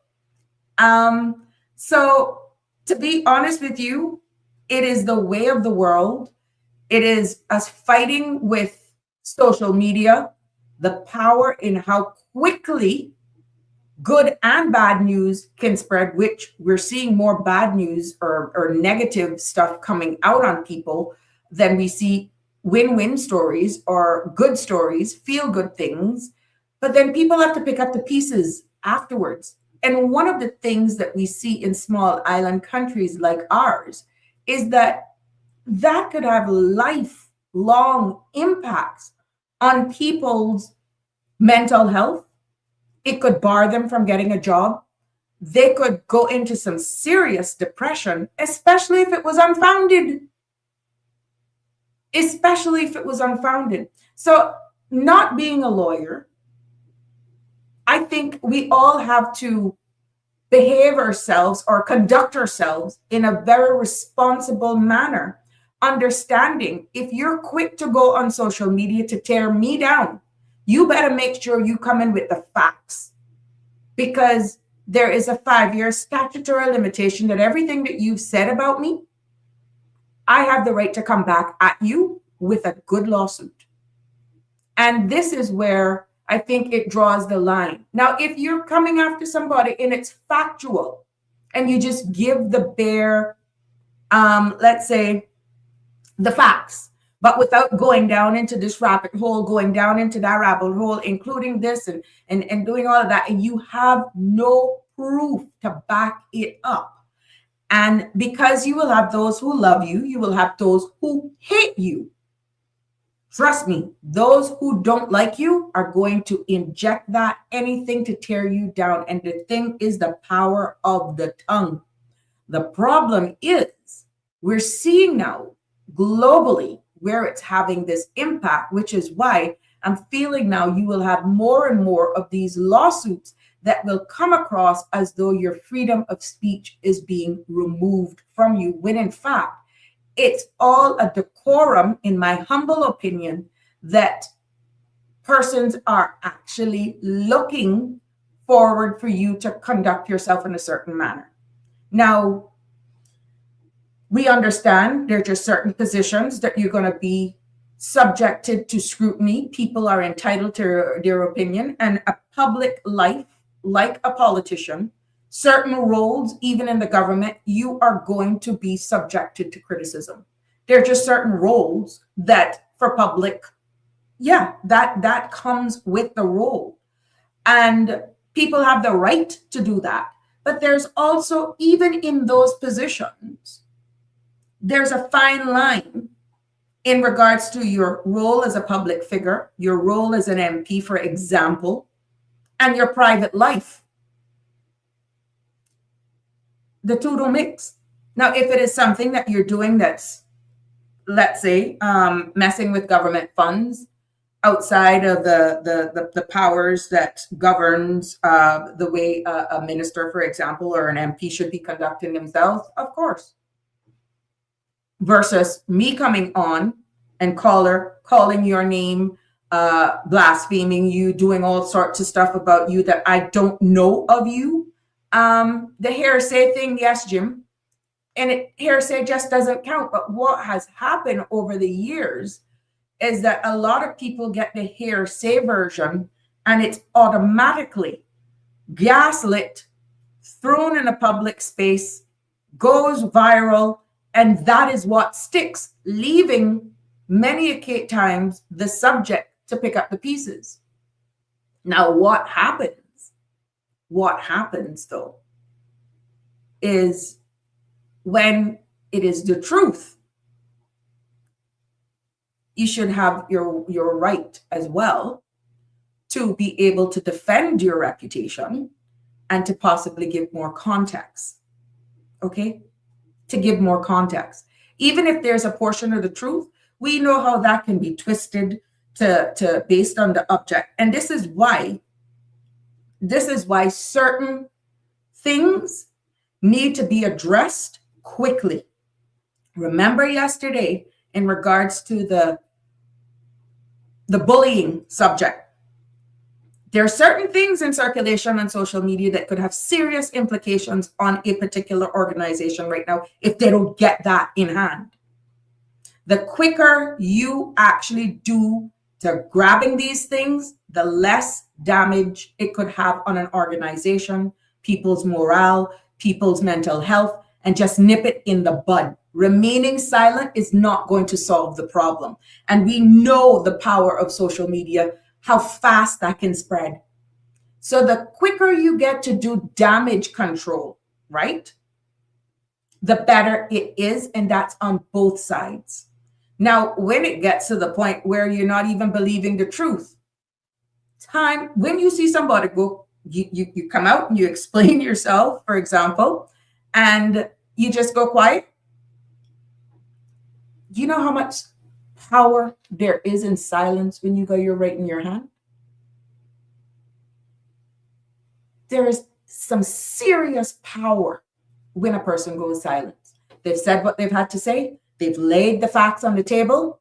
So to be honest with you, it is the way of the world. It is us fighting with social media, the power in how quickly good and bad news can spread, which we're seeing more bad news or negative stuff coming out on people than we see win-win stories or good stories, feel good things. But then people have to pick up the pieces afterwards. And one of the things that we see in small island countries like ours is that could have lifelong impacts on people's mental health. It could bar them from getting a job. They could go into some serious depression, especially if it was unfounded. So, not being a lawyer, I think we all have to behave ourselves or conduct ourselves in a very responsible manner, understanding if you're quick to go on social media to tear me down, you better make sure you come in with the facts, because there is a 5-year statutory limitation that everything that you've said about me, I have the right to come back at you with a good lawsuit. And this is where I think it draws the line. Now, if you're coming after somebody and it's factual and you just give the bare, let's say, the facts, but without going down into this rabbit hole, going down into that rabbit hole, including this and doing all of that, and you have no proof to back it up. And because you will have those who love you, you will have those who hate you. Trust me, those who don't like you are going to inject anything to tear you down. And the thing is the power of the tongue. The problem is we're seeing now globally where it's having this impact, which is why I'm feeling now you will have more and more of these lawsuits that will come across as though your freedom of speech is being removed from you, when in fact, it's all a decorum, in my humble opinion, that persons are actually looking forward for you to conduct yourself in a certain manner. Now, we understand there are just certain positions that you're going to be subjected to scrutiny. People are entitled to their opinion, and a public life, like a politician, certain roles, even in the government, you are going to be subjected to criticism. There are just certain roles that for public, that comes with the role. And people have the right to do that. But there's also, even in those positions, there's a fine line in regards to your role as a public figure, your role as an MP, for example, and your private life. The two don't mix. Now, if it is something that you're doing that's, let's say, messing with government funds outside of the powers that governs the way a minister, for example, or an MP should be conducting themselves, of course. Versus me coming on and calling your name, blaspheming you, doing all sorts of stuff about you that I don't know of you. The hearsay thing, yes, Jim. And hearsay just doesn't count. But what has happened over the years is that a lot of people get the hearsay version, and it's automatically gaslit, thrown in a public space, goes viral, and that is what sticks, leaving many times the subject to pick up the pieces. Now, what happens though, is when it is the truth, you should have your right as well to be able to defend your reputation and to possibly give more context. Okay? To give more context. Even if there's a portion of the truth, we know how that can be twisted to based on the object. And this is why certain things need to be addressed quickly. Remember yesterday in regards to the bullying subject. There are certain things in circulation on social media that could have serious implications on a particular organization right now if they don't get that in hand. The quicker you actually do to grabbing these things, the less damage it could have on an organization, people's morale, people's mental health, and just nip it in the bud. Remaining silent is not going to solve the problem. And we know the power of social media, how fast that can spread. So the quicker you get to do damage control, right, the better it is. And that's on both sides. Now, when it gets to the point where you're not even believing the truth, when you see somebody go, you come out and you explain yourself, for example, and you just go quiet. Do you know how much power there is in silence when you go, you're right in your hand? There is some serious power when a person goes silent. They've said what they've had to say. They've laid the facts on the table.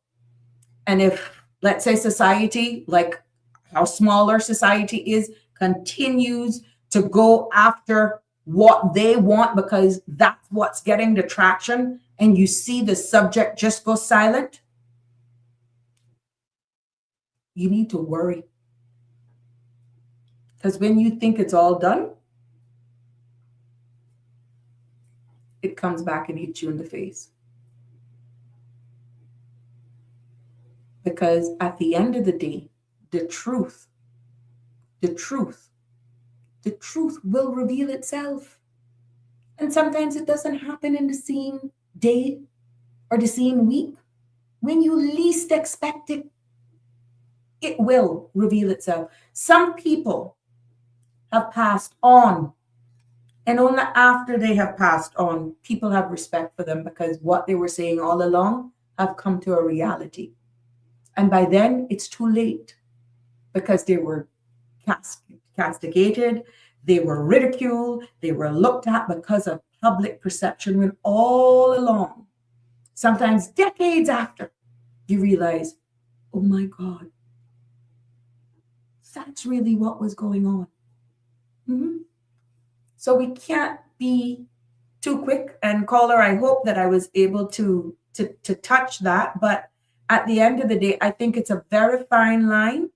And if, let's say, society, like how smaller society is, continues to go after what they want because that's what's getting the traction, and you see the subject just go silent, you need to worry. Because when you think it's all done, it comes back and hits you in the face. Because at the end of the day, the truth will reveal itself. And sometimes it doesn't happen in the same day or the same week. When you least expect it, it will reveal itself. Some people have passed on And only after they have passed on, people have respect for them because what they were saying all along have come to a reality. And by then, it's too late because they were castigated, they were ridiculed, they were looked at because of public perception, when all along, sometimes decades after, you realize, oh my God, that's really what was going on. Mm-hmm. So we can't be too quick. And caller, I hope that I was able to touch that. But at the end of the day, I think it's a very fine line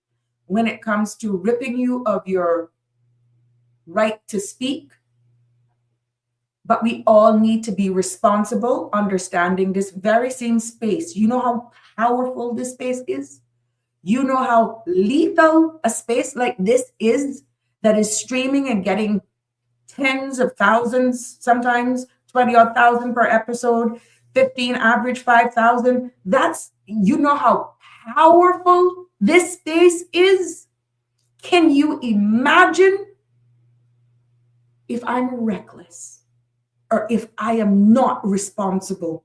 when it comes to ripping you of your right to speak. But we all need to be responsible, understanding this very same space. You know how powerful this space is? You know how lethal a space like this is, that is streaming and getting tens of thousands, sometimes 20 odd thousand per episode, 15 average 5,000. That's, you know how powerful this space is? Can you imagine if I'm reckless or if I am not responsible?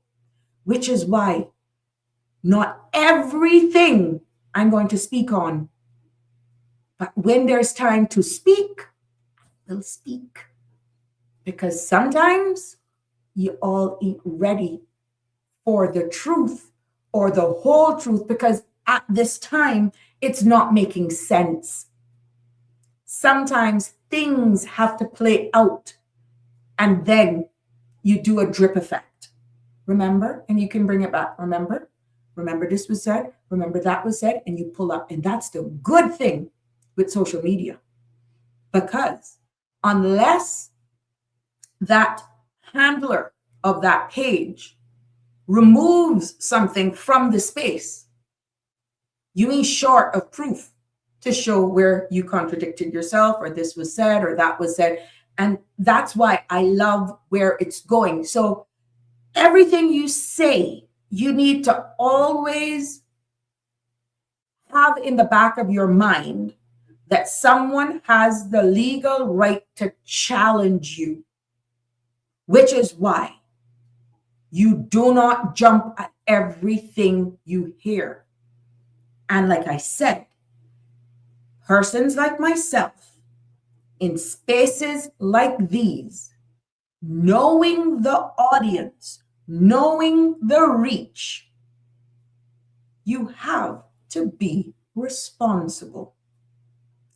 Which is why not everything I'm going to speak on, but when there's time to speak, I will speak. Because sometimes you all ain't ready for the truth or the whole truth, because at this time, it's not making sense. Sometimes things have to play out and then you do a drip effect. Remember? And you can bring it back. Remember this was said. Remember that was said, and you pull up. And that's the good thing with social media. Because unless that handler of that page removes something from the space, you ain't short of proof to show where you contradicted yourself, or this was said, or that was said. And that's why I love where it's going. So everything you say, you need to always have in the back of your mind that someone has the legal right to challenge you, which is why you do not jump at everything you hear. And like I said, persons like myself in spaces like these, knowing the audience, knowing the reach, you have to be responsible.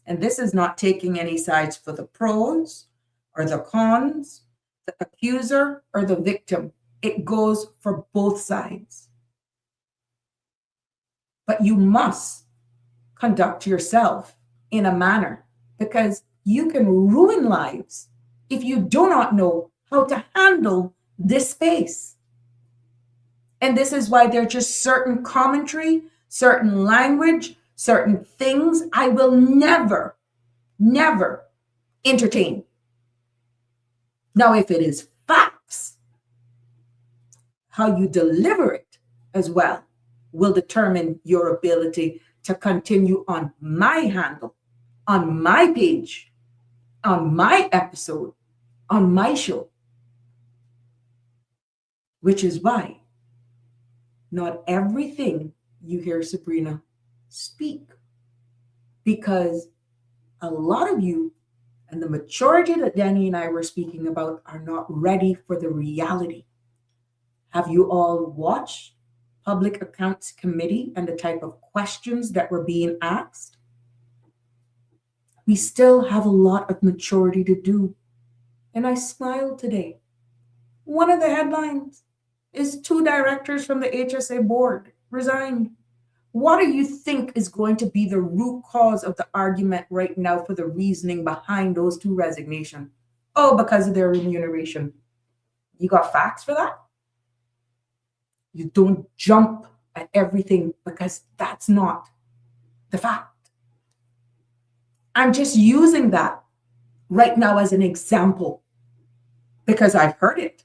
And this is not taking any sides for the pros or the cons, the accuser or the victim. It goes for both sides. But you must conduct yourself in a manner, because you can ruin lives if you do not know how to handle this space. And this is why there's just certain commentary, certain language, certain things I will never, never entertain. Now, if it is facts, how you deliver it as well will determine your ability to continue on my handle, on my page, on my episode, on my show. Which is why not everything you hear Sabrina speak, because a lot of you, and the majority that Danny and I were speaking about, are not ready for the reality. Have you all watched Public Accounts Committee and the type of questions that were being asked? We still have a lot of maturity to do. And I smiled today. One of the headlines is 2 directors from the HSA board resigned. What do you think is going to be the root cause of the argument right now for the reasoning behind those 2 resignations? Oh, because of their remuneration. You got facts for that? You don't jump at everything, because that's not the fact. I'm just using that right now as an example because I've heard it.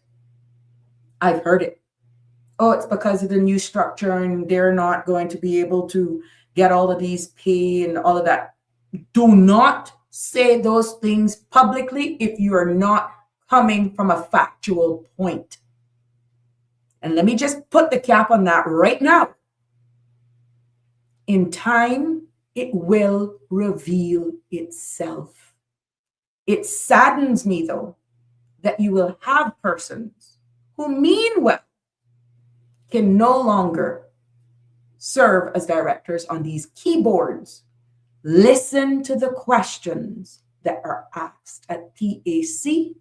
Oh, it's because of the new structure and they're not going to be able to get all of these pay and all of that. Do not say those things publicly if you are not coming from a factual point. And let me just put the cap on that right now. In time, it will reveal itself. It saddens me, though, that you will have persons who mean well can no longer serve as directors on these keyboards. Listen to the questions that are asked at PAC.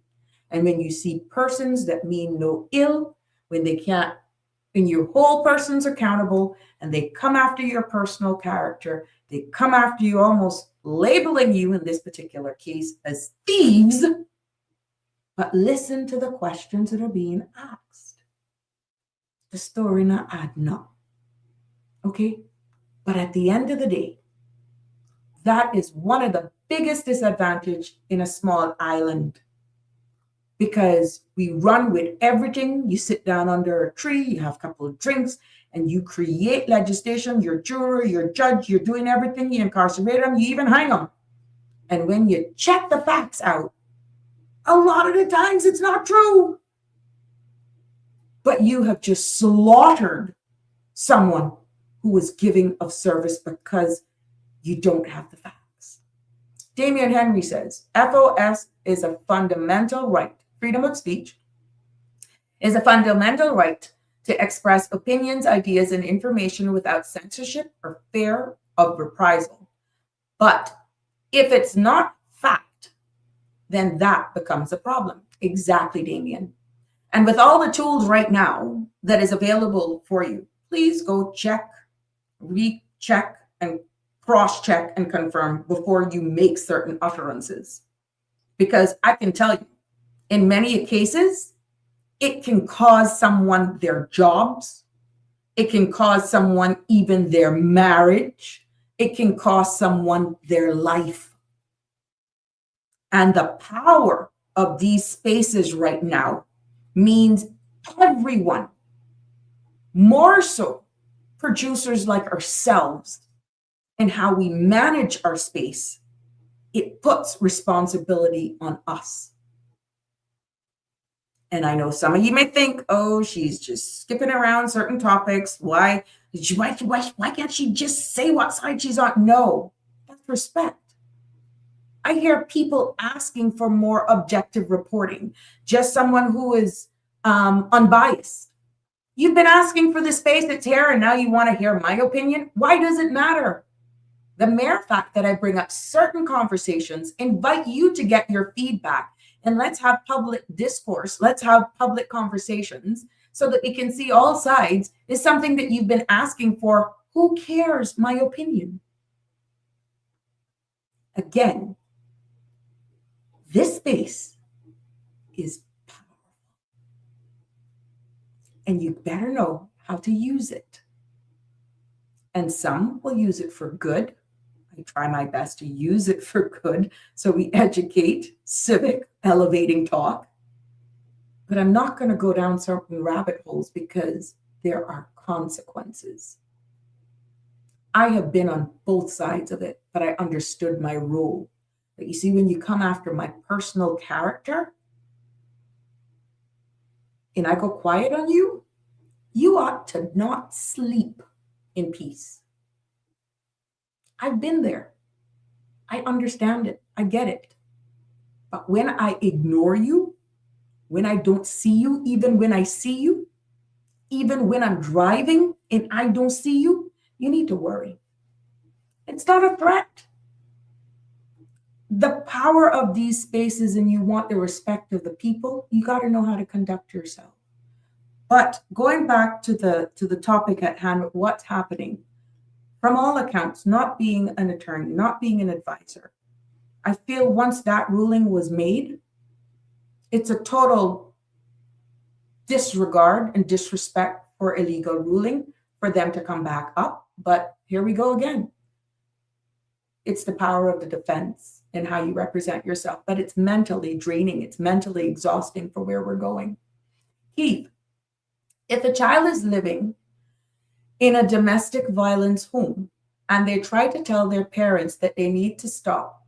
And when you see persons that mean no ill, when your whole person's accountable and they come after your personal character, they come after you, almost labeling you in this particular case as thieves. But listen to the questions that are being asked. The story not adding up. Okay? But at the end of the day, that is one of the biggest disadvantages in a small island, because we run with everything. You sit down under a tree, you have a couple of drinks, and you create legislation. You're juror, you're judge, you're doing everything. You incarcerate them, you even hang them. And when you check the facts out, a lot of the times it's not true. But you have just slaughtered someone who was giving of service because you don't have the facts. Damian Henry says, FOS is a fundamental right. Freedom of speech is a fundamental right to express opinions, ideas, and information without censorship or fear of reprisal. But if it's not fact, then that becomes a problem. Exactly, Damien. And with all the tools right now that is available for you, please go check, recheck, and cross-check and confirm before you make certain utterances. Because I can tell you, in many cases, it can cause someone their jobs. It can cause someone even their marriage. It can cost someone their life. And the power of these spaces right now means everyone, more so producers like ourselves, and how we manage our space, it puts responsibility on us. And I know some of you may think, oh, she's just skipping around certain topics. Why can't she just say what side she's on? No, that's respect. I hear people asking for more objective reporting, just someone who is unbiased. You've been asking for the space that's here, and now you want to hear my opinion? Why does it matter? The mere fact that I bring up certain conversations, invite you to get your feedback, and let's have public discourse, let's have public conversations so that we can see all sides, is something that you've been asking for. Who cares my opinion? Again, this space is powerful, and you better know how to use it. And some will use it for good. I try my best to use it for good. So we educate, civic, elevating talk. But I'm not going to go down certain rabbit holes because there are consequences. I have been on both sides of it, but I understood my role. But you see, when you come after my personal character and I go quiet on you, you ought to not sleep in peace. I've been there. I understand it. I get it. But when I ignore you, when I don't see you, even when I see you, even when I'm driving and I don't see you, you need to worry. It's not a threat. The power of these spaces, and you want the respect of the people, you got to know how to conduct yourself. But going back to the topic at hand, what's happening? From all accounts, not being an attorney, not being an advisor, I feel once that ruling was made, it's a total disregard and disrespect for illegal ruling for them to come back up. But here we go again. It's the power of the defense and how you represent yourself, but it's mentally draining. It's mentally exhausting for where we're going. Keith, if a child is living in a domestic violence home and they try to tell their parents that they need to stop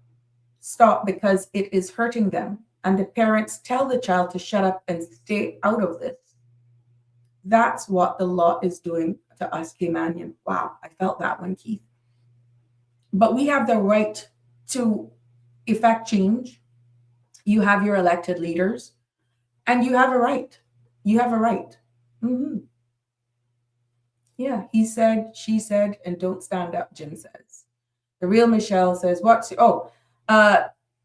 because it is hurting them and the parents tell the child to shut up and stay out of this. That's what the law is doing to us, Caymanian. Wow, I felt that one, Keith. But we have the right to effect change. You have your elected leaders, and you have a right. You have a right. Yeah, he said, she said, and don't stand up, Jim says. The real Michelle says,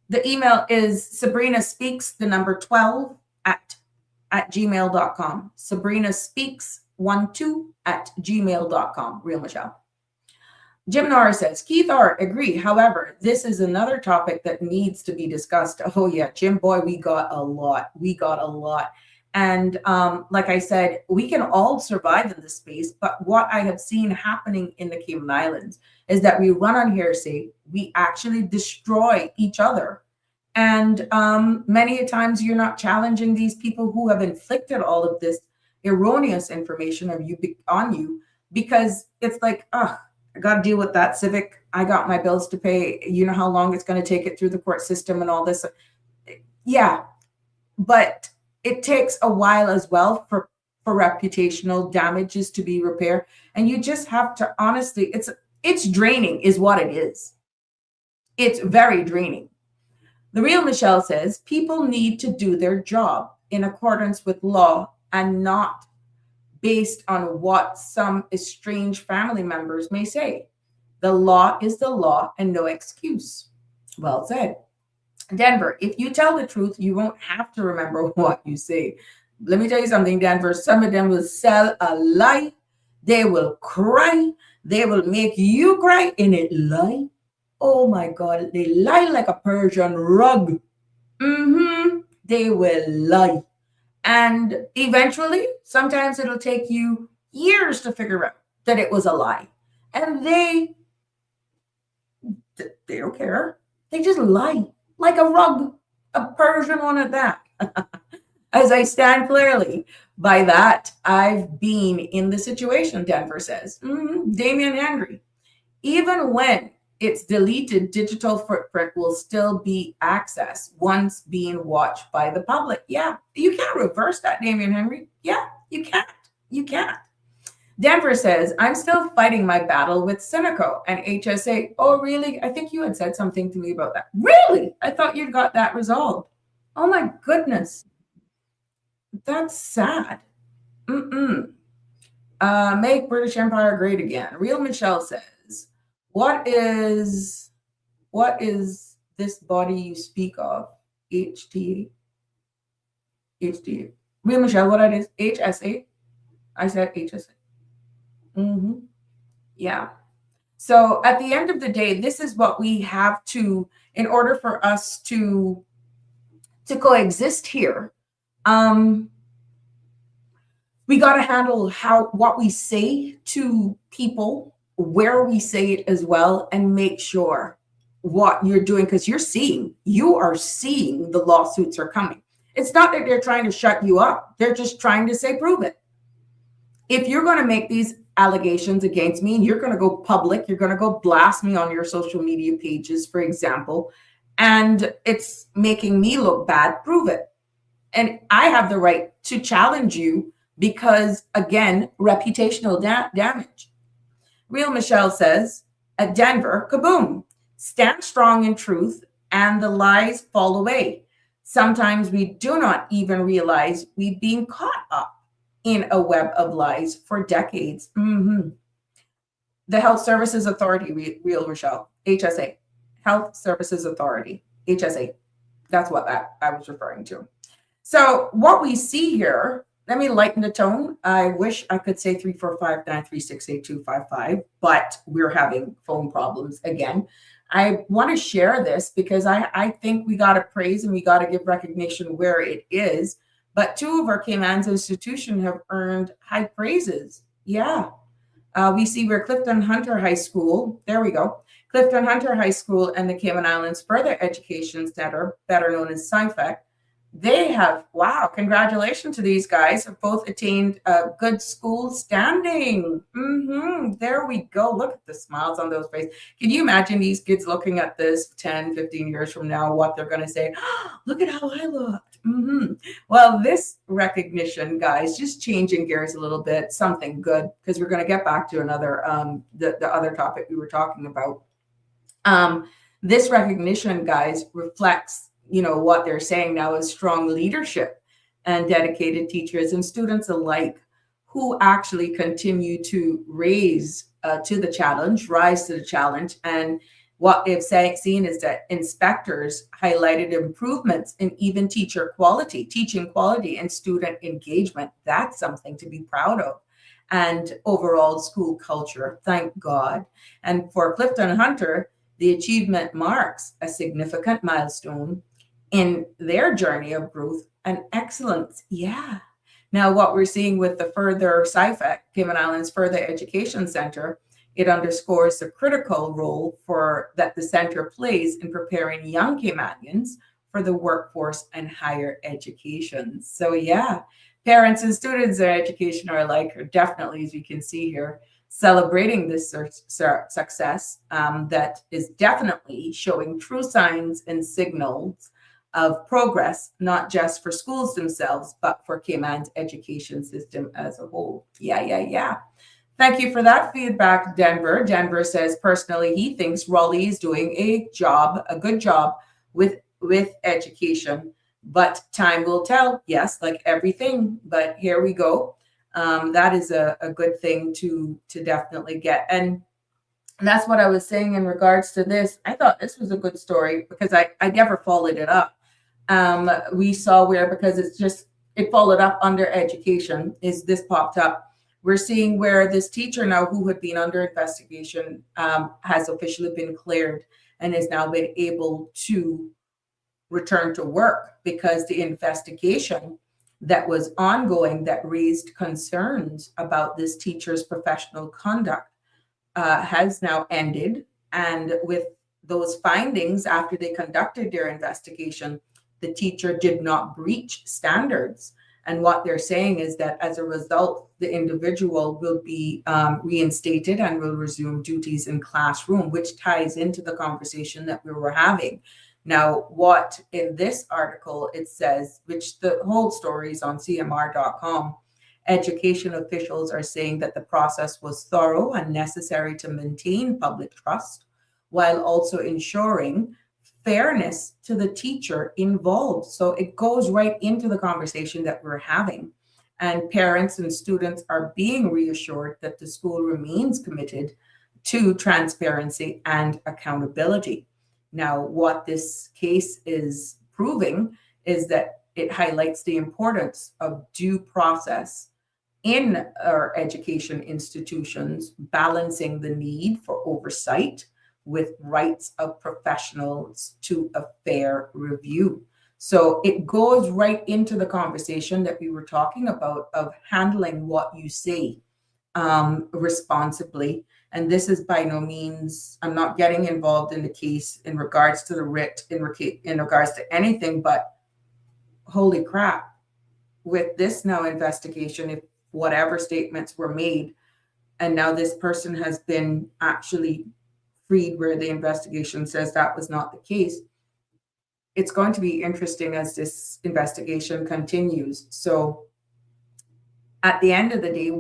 the email is Sabrina Speaks, the number 12 at gmail.com. Sabrina Speaks 12 at gmail.com. Real Michelle. Jim Norris says, Keith Art, agree. However, this is another topic that needs to be discussed. Oh yeah, Jim, boy, we got a lot. And like I said, we can all survive in this space. But what I have seen happening in the Cayman Islands is that we run on hearsay. We actually destroy each other. And many a times you're not challenging these people who have inflicted all of this erroneous information on you, because it's like, I got to deal with that civic. I got my bills to pay. You know how long it's going to take it through the court system and all this. Yeah, but it takes a while as well for reputational damages to be repaired. And you just have to, honestly, it's draining is what it is. It's very draining. The real Michelle says, people need to do their job in accordance with law and not based on what some estranged family members may say. The law is the law and no excuse. Well said. Denver, if you tell the truth, you won't have to remember what you say. Let me tell you something, Denver. Some of them will sell a lie. They will cry. They will make you cry in a lie. Oh my God, they lie like a Persian rug. They will lie. And eventually, sometimes it'll take you years to figure out that it was a lie. And they don't care. They just lie like a rug, a Persian one at that. As I stand clearly by that, I've been in the situation, Denver says. Damian Henry. Even when its deleted digital footprint will still be accessed once being watched by the public. Yeah, you can't reverse that, Damian Henry. Yeah, you can't. You can't. Denver says, I'm still fighting my battle with Cineco and HSA. Oh, really? I think you had said something to me about that. Really? I thought you'd got that resolved. Oh, my goodness. That's sad. Make British Empire great again. Real Michelle says, What is this body you speak of? HTA. Real Michelle, what it is? HSA? I said HSA. Yeah. So at the end of the day, this is what we have to, in order for us to coexist here, we got to handle what we say to people, where we say it as well, and make sure what you're doing, because you are seeing the lawsuits are coming. It's not that they're trying to shut you up. They're just trying to say, prove it. If you're going to make these allegations against me and you're going to go public, you're going to go blast me on your social media pages, for example, and it's making me look bad, prove it. And I have the right to challenge you because, again, reputational damage. Real Michelle says, at Denver, kaboom, stand strong in truth and the lies fall away. Sometimes we do not even realize we've been caught up in a web of lies for decades. The Health Services Authority, Real Michelle, HSA, Health Services Authority, HSA. That's what I was referring to. So what we see here, let me lighten the tone. I wish I could say 345-936-8255, but we're having phone problems again. I want to share this because I think we got to praise and we got to give recognition where it is. But two of our Cayman's institutions have earned high praises. Yeah. We see where Clifton Hunter High School, there we go. Clifton Hunter High School and the Cayman Islands Further Education Center, better known as CIFEC, they have, wow, congratulations to these guys, have both attained a good school standing. There we go. Look at the smiles on those faces. Can you imagine these kids looking at this 10, 15 years from now, what they're going to say? Oh, look at how I looked. Well, this recognition, guys, just changing gears a little bit, something good, because we're going to get back to another, the other topic we were talking about. This recognition, guys, reflects, what they're saying now is strong leadership and dedicated teachers and students alike who actually continue to rise to the challenge. And what they've seen is that inspectors highlighted improvements in even teaching quality, and student engagement. That's something to be proud of. And overall school culture, thank God. And for Clifton Hunter, the achievement marks a significant milestone in their journey of growth and excellence. Yeah. Now, what we're seeing with the further CIFEC, Cayman Islands Further Education Center, it underscores the critical role that the center plays in preparing young Caymanians for the workforce and higher education. So yeah, parents and students in education are definitely, as you can see here, celebrating this success that is definitely showing true signs and signals of progress, not just for schools themselves, but for Cayman's education system as a whole. Yeah. Thank you for that feedback, Denver. Denver says personally he thinks Raleigh is doing a good job with education, but time will tell. Yes, like everything, but here we go. That is a good thing to definitely get. And that's what I was saying in regards to this. I thought this was a good story because I never followed it up. We saw because it followed up under education is this popped up. We're seeing where this teacher now who had been under investigation has officially been cleared and has now been able to return to work because the investigation that was ongoing that raised concerns about this teacher's professional conduct has now ended. And with those findings, after they conducted their investigation, the teacher did not breach standards. And what they're saying is that as a result, the individual will be reinstated and will resume duties in classroom, which ties into the conversation that we were having. Now, what in this article it says, which the whole story is on cmr.com, education officials are saying that the process was thorough and necessary to maintain public trust, while also ensuring fairness to the teacher involved. So it goes right into the conversation that we're having. And parents and students are being reassured that the school remains committed to transparency and accountability. Now, what this case is proving is that it highlights the importance of due process in our education institutions, balancing the need for oversight with rights of professionals to a fair review. So it goes right into the conversation that we were talking about of handling what you say responsibly. And this is by no means, I'm not getting involved in the case in regards to the writ, in regards to anything, but holy crap, with this now investigation, if whatever statements were made, and now this person has been actually freed where the investigation says that was not the case, it's going to be interesting as this investigation continues. So at the end of the day,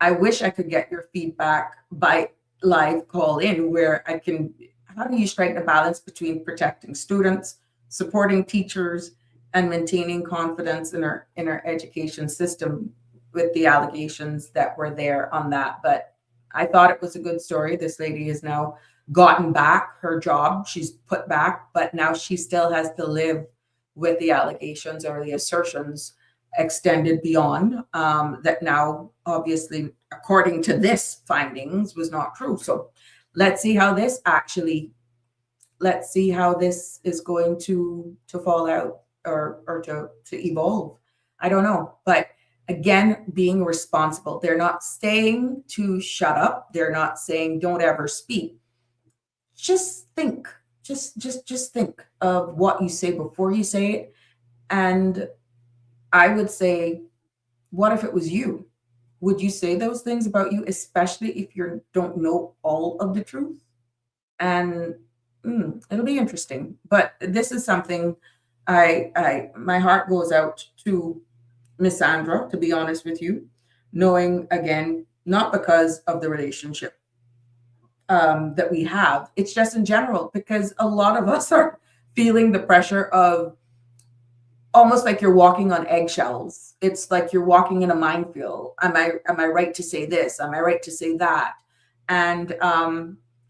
I wish I could get your feedback by live call in where how do you strike the balance between protecting students, supporting teachers, and maintaining confidence in our education system with the allegations that were there on that. But I thought it was a good story. This lady has now gotten back her job. She's put back, but now she still has to live with the allegations or the assertions extended beyond that now, obviously, according to this findings, was not true. So let's see how this is going to fall out or to evolve. I don't know. But again, being responsible. They're not saying to shut up. They're not saying don't ever speak. Just think. Just think of what you say before you say it, And I would say, what if it was you? Would you say those things about you, especially if you don't know all of the truth? And it'll be interesting. But this is something my heart goes out to Miss Sandra, to be honest with you, knowing again, not because of the relationship that we have, it's just in general, because a lot of us are feeling the pressure of almost like you're walking on eggshells. It's like you're walking in a minefield. Am I right to say this? Am I right to say that? And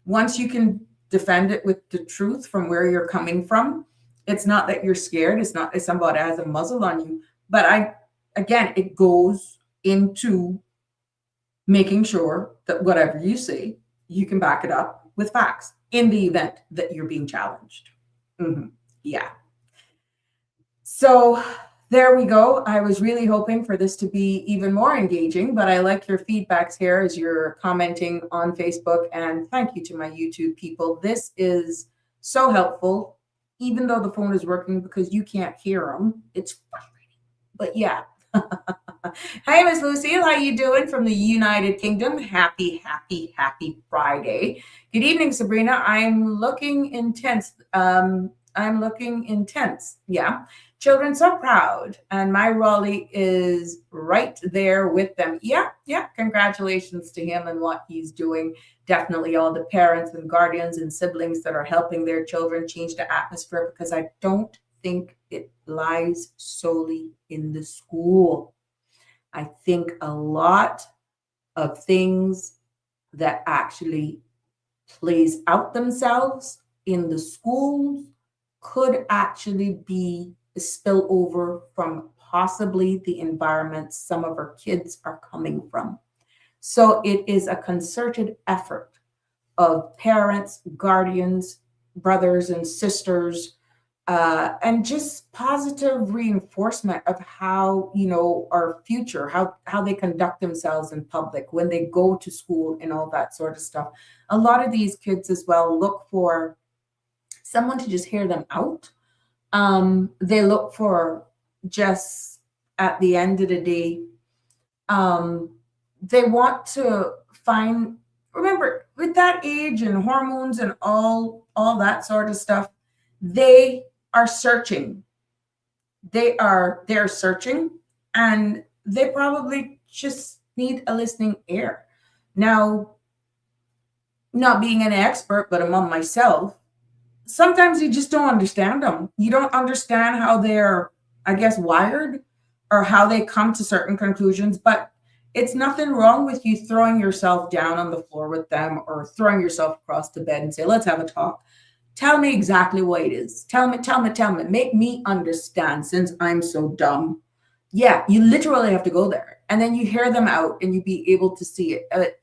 once you can defend it with the truth from where you're coming from, it's not that you're scared. It's not that somebody has a muzzle on you. But again, it goes into making sure that whatever you say, you can back it up with facts in the event that you're being challenged. Yeah. So there we go. I was really hoping for this to be even more engaging, but I like your feedbacks here as you're commenting on Facebook. And thank you to my YouTube people. This is so helpful, even though the phone is working, because you can't hear them. It's frustrating. But yeah. Hi, Miss Lucille. How you doing from the United Kingdom? Happy Friday. Good evening, Sabrina. I'm looking intense. Yeah. Children so proud. And my Raleigh is right there with them. Yeah. Congratulations to him and what he's doing. Definitely all the parents and guardians and siblings that are helping their children change the atmosphere, because I don't think it lies solely in the school. I think a lot of things that actually plays out themselves in the schools could actually be a spillover from possibly the environment some of our kids are coming from. So it is a concerted effort of parents, guardians, brothers and sisters, and just positive reinforcement of how, our future, how they conduct themselves in public when they go to school and all that sort of stuff. A lot of these kids as well look for someone to just hear them out. They look for, just at the end of the day, they want to find, remember, with that age and hormones and all that sort of stuff, they are searching. They're searching, and they probably just need a listening ear. Now, not being an expert, but among myself, sometimes you just don't understand them. You don't understand how they're, I guess, wired, or how they come to certain conclusions. But it's nothing wrong with you throwing yourself down on the floor with them, or throwing yourself across the bed and say, let's have a talk. Tell me exactly what it is. Tell me. Make me understand, since I'm so dumb. Yeah, you literally have to go there. And then you hear them out and you be able to see it.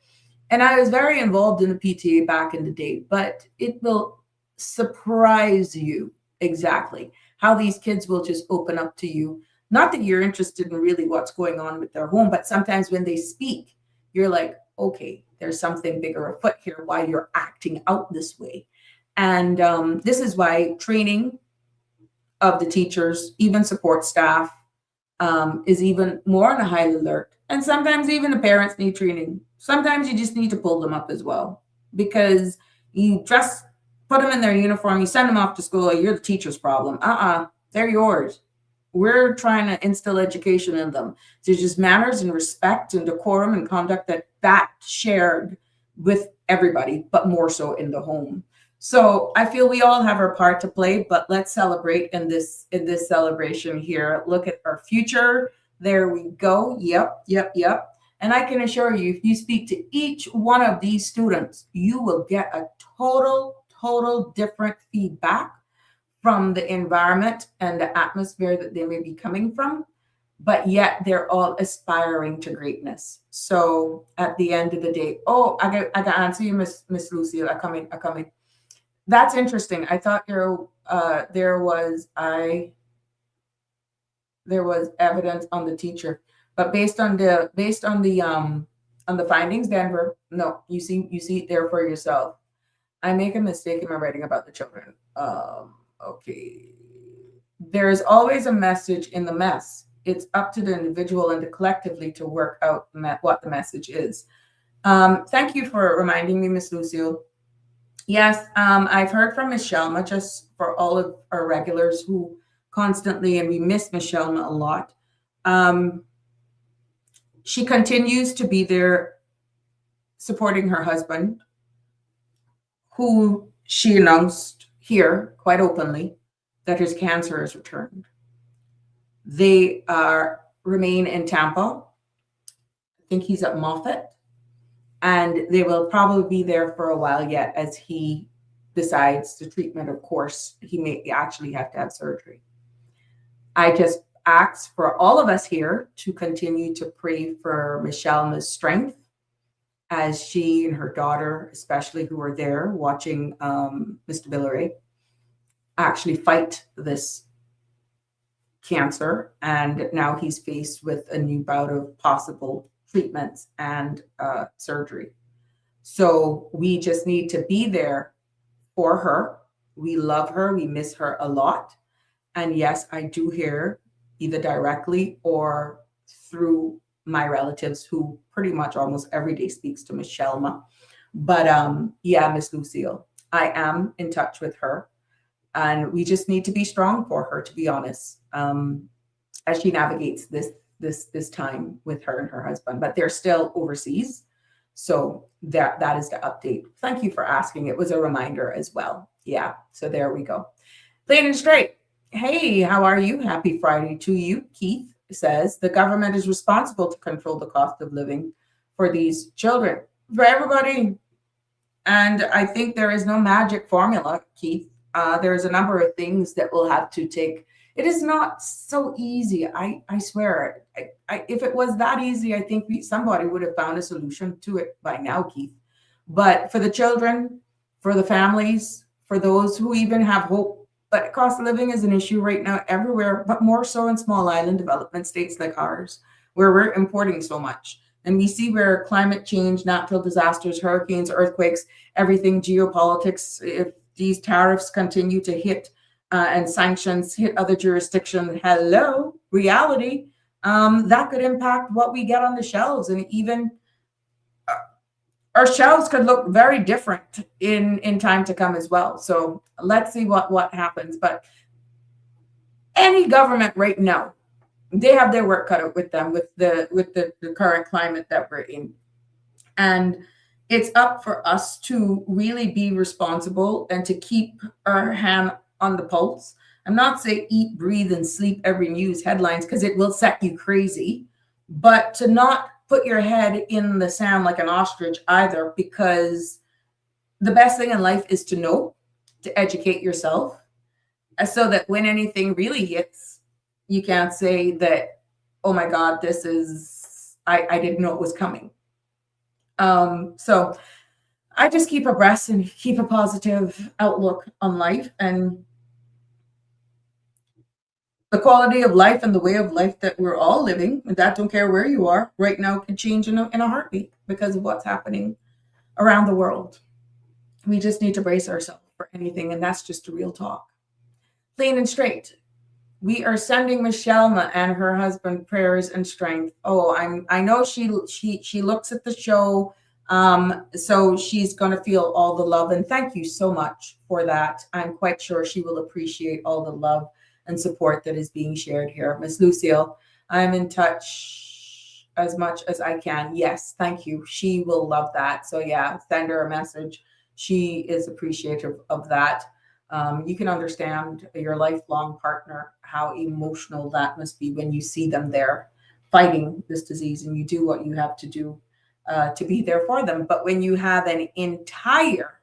And I was very involved in the PTA back in the day, but it will surprise you exactly how these kids will just open up to you. Not that you're interested in really what's going on with their home, but sometimes when they speak, you're like, okay, there's something bigger afoot here, why you're acting out this way. And this is why training of the teachers, even support staff, is even more on a high alert. And sometimes even the parents need training. Sometimes you just need to pull them up as well, because you just put them in their uniform, you send them off to school, you're the teacher's problem. They're yours. We're trying to instill education in them. There's just manners and respect and decorum and conduct that shared with everybody, but more so in the home. So I feel we all have our part to play, but let's celebrate in this celebration here. Look at our future. There we go. Yep. And I can assure you, if you speak to each one of these students, you will get a total different feedback from the environment and the atmosphere that they may be coming from, but yet they're all aspiring to greatness. So at the end of the day, I got to answer you, Miss Lucille. I come in. That's interesting. I thought there was evidence on the teacher, but based on the findings, Denver, no, you see it there for yourself. I make a mistake in my writing about the children. Okay. there is always a message in the mess. It's up to the individual and the collectively to work out what the message is. Thank you for reminding me, Miss Lucille. Yes, I've heard from Miss Shelma, just for all of our regulars who constantly, and we miss Miss Shelma a lot. She continues to be there supporting her husband, who she announced here quite openly that his cancer has returned. They remain in Tampa. I think he's at Moffat. And they will probably be there for a while yet as he decides the treatment. Of course, he may actually have to have surgery. I just ask for all of us here to continue to pray for Michelle's strength as she and her daughter, especially who are there watching Mr. Billary, actually fight this cancer. And now he's faced with a new bout of possible treatments and surgery. So we just need to be there for her. We love her. We miss her a lot. And yes, I do hear either directly or through my relatives who pretty much almost every day speaks to Miss Shelma. But yeah, Miss Lucille, I am in touch with her. And we just need to be strong for her, to be honest, as she navigates this time with her and her husband. But they're still overseas. So that is the update. Thank you for asking. It was a reminder as well. Yeah, so there we go. Plain and straight. Hey, how are you? Happy Friday to you. Keith says the government is responsible to control the cost of living for these children, for everybody. And I think there is no magic formula, Keith. There's a number of things that we'll have to take. It is not so easy. I swear. If it was that easy, I think somebody would have found a solution to it by now, Keith. But for the children, for the families, for those who even have hope, but cost of living is an issue right now everywhere, but more so in small island development states like ours, where we're importing so much. And we see where climate change, natural disasters, hurricanes, earthquakes, everything, geopolitics, if these tariffs continue to hit and sanctions hit other jurisdictions, hello, reality, that could impact what we get on the shelves. And even our shelves could look very different in time to come as well. So let's see what happens. But any government right now, they have their work cut out with them with the current climate that we're in. And it's up for us to really be responsible and to keep our hand on the pulse. I'm not saying eat, breathe, and sleep every news headlines, because it will set you crazy, but to not put your head in the sand like an ostrich either, because the best thing in life is to know, to educate yourself, so that when anything really hits, you can't say that, oh my God, this is, I didn't know it was coming. So I just keep abreast and keep a positive outlook on life, and the quality of life and the way of life that we're all living, and that don't care where you are right now, could change in a heartbeat because of what's happening around the world. We just need to brace ourselves for anything, and that's just a real talk. Plain and straight. We are sending Michelle and her husband prayers and strength. Oh, I know she looks at the show, so she's going to feel all the love, and thank you so much for that. I'm quite sure she will appreciate all the love and support that is being shared here. Miss Lucille, I'm in touch as much as I can. Yes, thank you. She will love that. So yeah, send her a message. She is appreciative of that. You can understand your lifelong partner, how emotional that must be when you see them there fighting this disease, and you do what you have to do to be there for them. But when you have an entire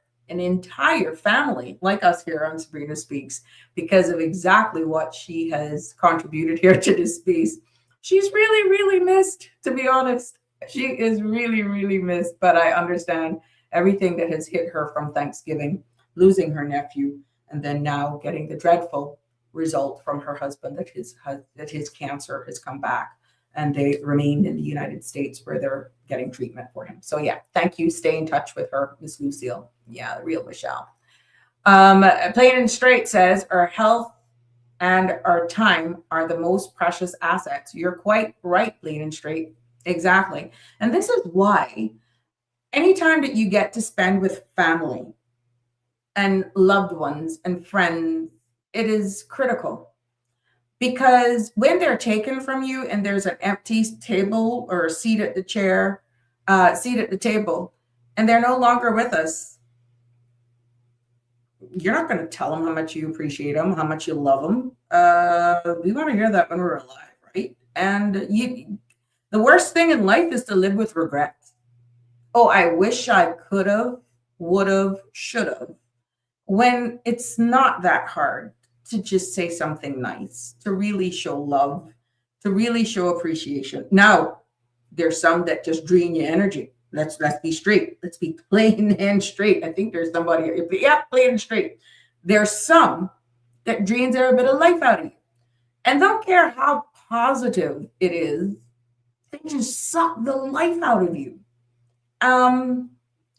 family like us here on Sabrina Speaks, because of exactly what she has contributed here to this space, she's really, really missed, to be honest. She is really, really missed, but I understand everything that has hit her from Thanksgiving, losing her nephew, and then now getting the dreadful result from her husband that his cancer has come back, and they remained in the United States where they're getting treatment for him. So yeah, thank you. Stay in touch with her, Miss Lucille. Yeah, the real Michelle. Plain and Straight says our health and our time are the most precious assets. You're quite right, plain and straight. Exactly. And this is why anytime that you get to spend with family and loved ones and friends, it is critical. Because when they're taken from you and there's an empty table or a seat at the seat at the table, and they're no longer with us, you're not going to tell them how much you appreciate them, how much you love them. We want to hear that when we're alive, right? And the worst thing in life is to live with regrets. Oh, I wish I could have, would have, should have. When it's not that hard to just say something nice, to really show love, to really show appreciation. Now, there's some that just drain your energy. Let's be straight. Let's be plain and straight. I think there's somebody, yeah, plain and straight. There's some that drains every bit of life out of you. And don't care how positive it is, they just suck the life out of you.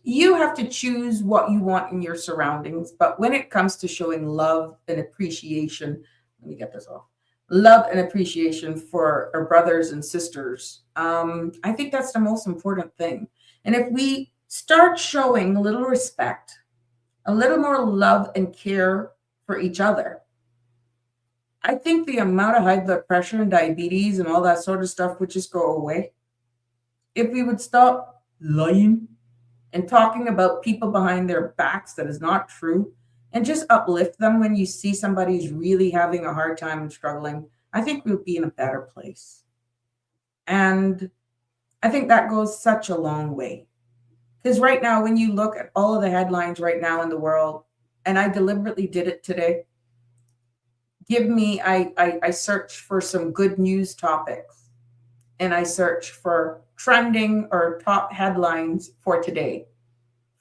You have to choose what you want in your surroundings. But when it comes to showing love and appreciation, let me get this off. Love and appreciation for our brothers and sisters. I think that's the most important thing. And if we start showing a little respect, a little more love and care for each other, I think the amount of high blood pressure and diabetes and all that sort of stuff would just go away. If we would stop lying and talking about people behind their backs that is not true, and just uplift them when you see somebody's really having a hard time and struggling, I think we'll be in a better place. And I think that goes such a long way. Because right now, when you look at all of the headlines right now in the world, and I deliberately did it today, I search for some good news topics, and I search for trending or top headlines for today,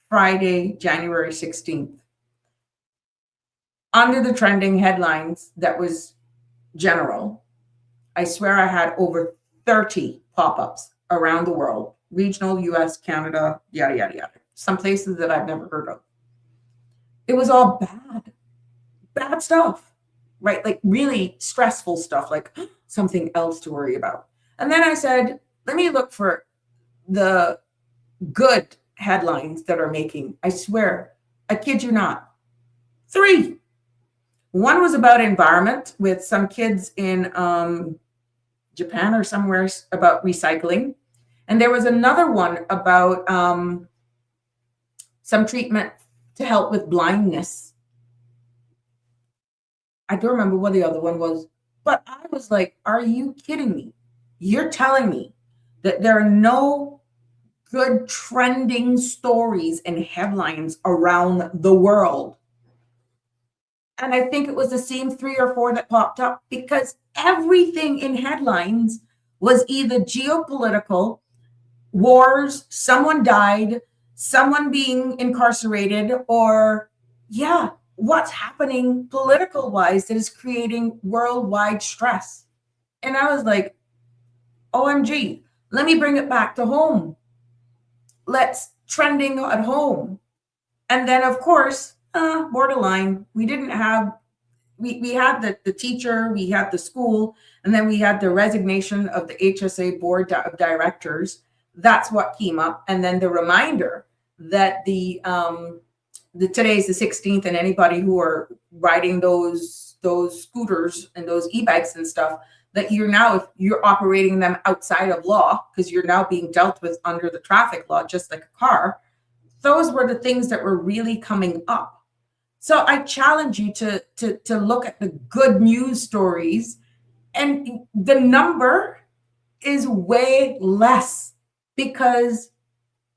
Friday, January 16th. Under the trending headlines that was general, I swear I had over 30 pop-ups around the world, regional, US, Canada, yada, yada, yada. Some places that I've never heard of. It was all bad stuff, right? Like really stressful stuff, like something else to worry about. And then I said, let me look for the good headlines that are making, I swear, I kid you not, 3. One was about environment with some kids in Japan or somewhere about recycling. And there was another one about some treatment to help with blindness. I don't remember what the other one was, but I was like, are you kidding me? You're telling me that there are no good trending stories and headlines around the world? And I think it was the same 3 or 4 that popped up, because everything in headlines was either geopolitical, wars, someone died, someone being incarcerated, or what's happening political wise that is creating worldwide stress. And I was like, OMG, let me bring it back to home. Let's trending at home. And then of course, borderline, we didn't have, we had the teacher, we had the school, and then we had the resignation of the HSA board of directors. That's what came up. And then the reminder that today's the 16th, and anybody who are riding those scooters and those e-bikes and stuff, that you're now, if you're operating them outside of law, because you're now being dealt with under the traffic law, just like a car. Those were the things that were really coming up. So I challenge you to look at the good news stories, and the number is way less, because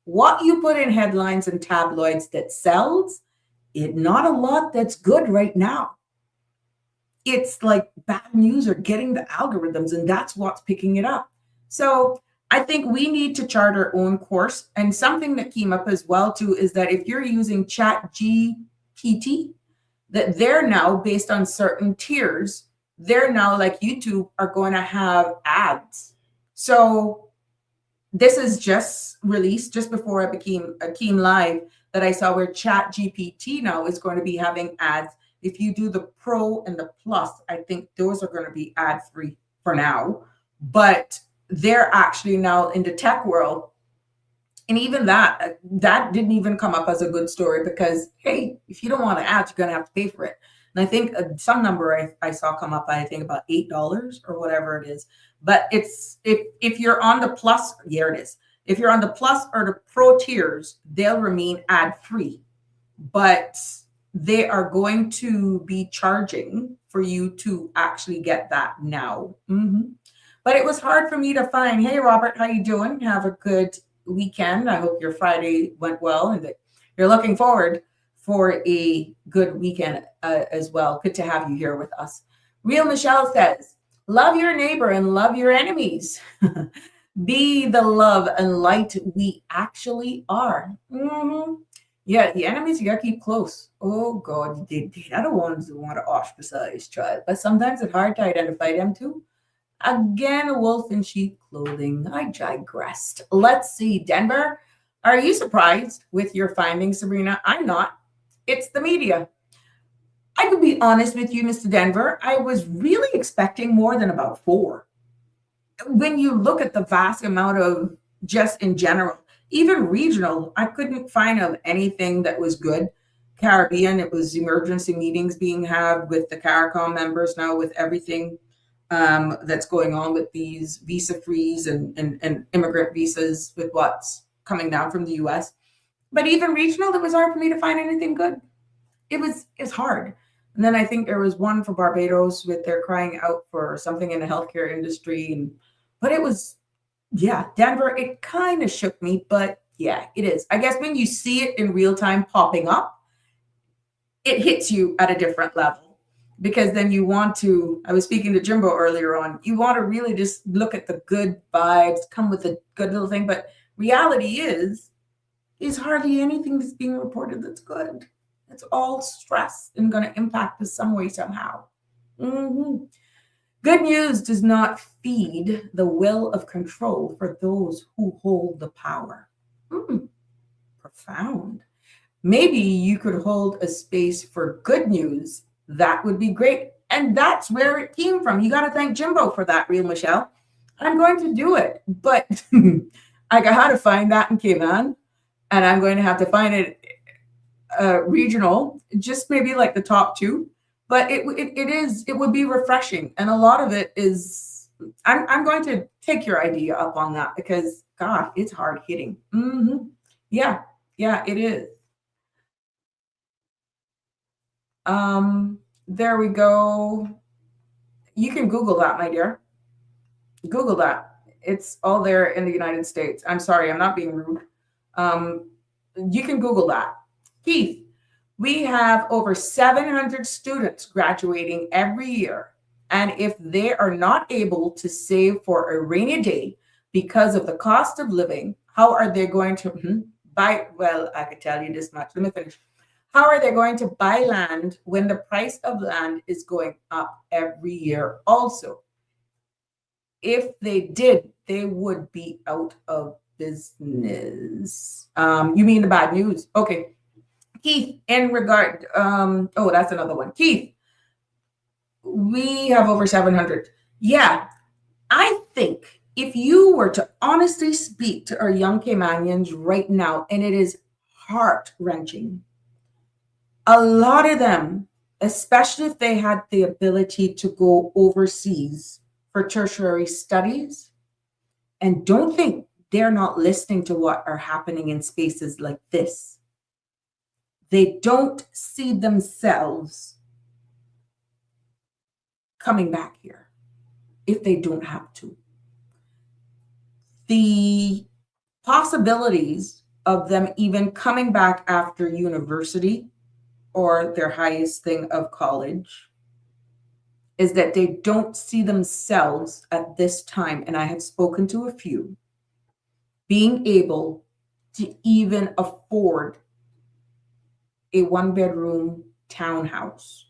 what you put in headlines and tabloids that sells, it not a lot that's good right now. It's like bad news are getting the algorithms, and that's what's picking it up. So I think we need to chart our own course. And something that came up as well too is that if you're using ChatGPT, that they're now based on certain tiers, they're now, like YouTube, are going to have ads. So this is just released just before I came live, that I saw where ChatGPT now is going to be having ads. If you do the Pro and the Plus, I think those are going to be ad free for now. But they're actually now in the tech world. And even that didn't even come up as a good story because, hey, if you don't want to ads, you're going to have to pay for it. And I think some number I saw come up, I think about $8 or whatever it is. But it's if you're on the Plus, here it is. If you're on the Plus or the Pro tiers, they'll remain ad free. But they are going to be charging for you to actually get that now. But it was hard for me to find. Hey, Robert, how you doing? Have a good weekend. I hope your Friday went well and that you're looking forward for a good weekend as well. Good to have you here with us. Real Michelle says, love your neighbor and love your enemies. Be the love and light we actually are. Yeah, the enemies you gotta keep close. Oh God, they're the ones who want to ostracize, child. But sometimes it's hard to identify them too. Again, a wolf in sheep clothing. I digressed. Let's see, Denver. Are you surprised with your findings, Sabrina? I'm not. It's the media. I could be honest with you, Mr. Denver. I was really expecting more than about 4. When you look at the vast amount of just in general, even regional, I couldn't find of anything that was good. Caribbean, it was emergency meetings being had with the CARICOM members now with everything that's going on with these visa frees and immigrant visas with what's coming down from the US. But even regional, it was hard for me to find anything good. It's hard. And then I think there was one for Barbados with their crying out for something in the healthcare industry. But it was, yeah, Denver, it kind of shook me, but yeah, it is. I guess when you see it in real time popping up, it hits you at a different level because then you want to, I was speaking to Jimbo earlier on, you want to really just look at the good vibes, come with a good little thing. But reality is hardly anything that's being reported that's good. It's all stress and going to impact us some way, somehow. Good news does not feed the will of control for those who hold the power. Profound. Maybe you could hold a space for good news. That would be great. And that's where it came from. You got to thank Jimbo for that, Real Michelle. I'm going to do it. But I got to find that in Cayman. And I'm going to have to find it regional, just maybe like the top 2. But it would be refreshing. And a lot of it is, I'm going to take your idea up on that because, God, it's hard hitting. Yeah, it is. There we go. You can Google that, my dear. Google that. It's all there in the United States. I'm sorry, I'm not being rude. You can Google that. Keith, we have over 700 students graduating every year. And if they are not able to save for a rainy day because of the cost of living, how are they going to buy? Well, I could tell you this much. Let me finish. How are they going to buy land when the price of land is going up every year also? If they did, they would be out of business. You mean the bad news? Okay. Keith, in regard, that's another one. Keith, we have over 700. Yeah, I think if you were to honestly speak to our young Caymanians right now, and it is heart-wrenching, a lot of them, especially if they had the ability to go overseas for tertiary studies, and don't think they're not listening to what are happening in spaces like this. They don't see themselves coming back here if they don't have to. The possibilities of them even coming back after university or their highest thing of college is that they don't see themselves at this time, and I have spoken to a few, being able to even afford a 1-bedroom townhouse.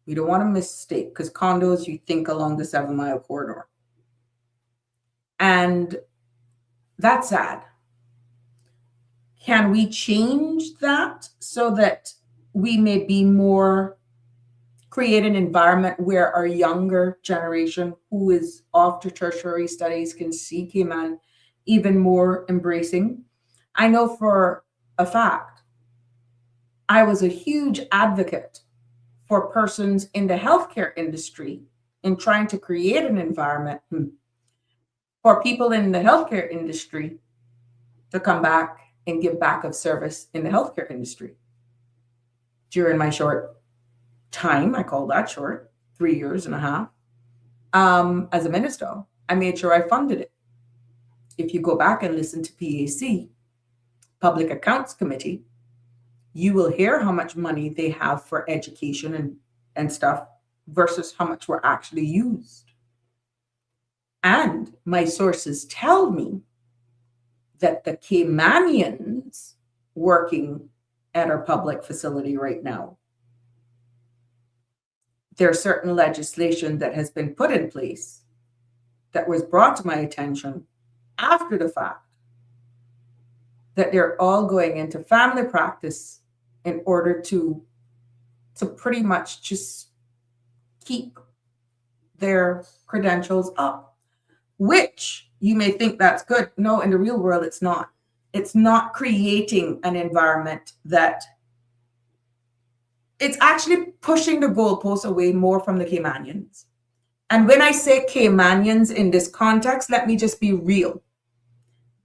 We don't want to mistake, because condos, you think along the 7-mile corridor. And that's sad. Can we change that so that we may be more create an environment where our younger generation who is off to tertiary studies can see Cayman even more embracing. I know for a fact, I was a huge advocate for persons in the healthcare industry in trying to create an environment for people in the healthcare industry to come back and give back of service in the healthcare industry. During my short time, I call that short, 3 years and a half, as a minister, I made sure I funded it. If you go back and listen to PAC, Public Accounts Committee, you will hear how much money they have for education and stuff versus how much were actually used. And my sources tell me that the Caymanians working at our public facility right now, there's certain legislation that has been put in place that was brought to my attention after the fact, that they're all going into family practice in order to pretty much just keep their credentials up, which you may think that's good. No, in the real world, it's not. It's not creating an environment that it's actually pushing the goalposts away more from the Caymanians. And when I say Caymanians in this context, let me just be real.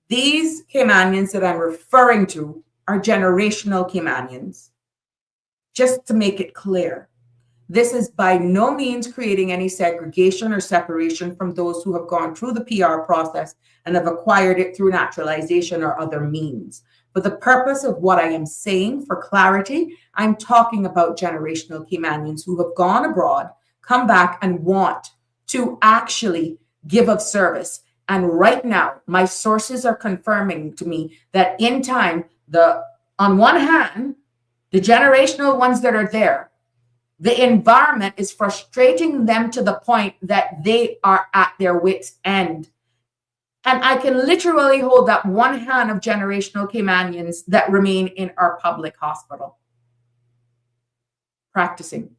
These Caymanians that I'm referring to are generational Caymanians. Just to make it clear, this is by no means creating any segregation or separation from those who have gone through the PR process and have acquired it through naturalization or other means. For the purpose of what I am saying, for clarity, I'm talking about generational Caymanians who have gone abroad, come back and want to actually give of service. And right now, my sources are confirming to me that in time, on one hand, the generational ones that are there, the environment is frustrating them to the point that they are at their wits' end. And I can literally hold up one hand of generational Caymanians that remain in our public hospital, practicing.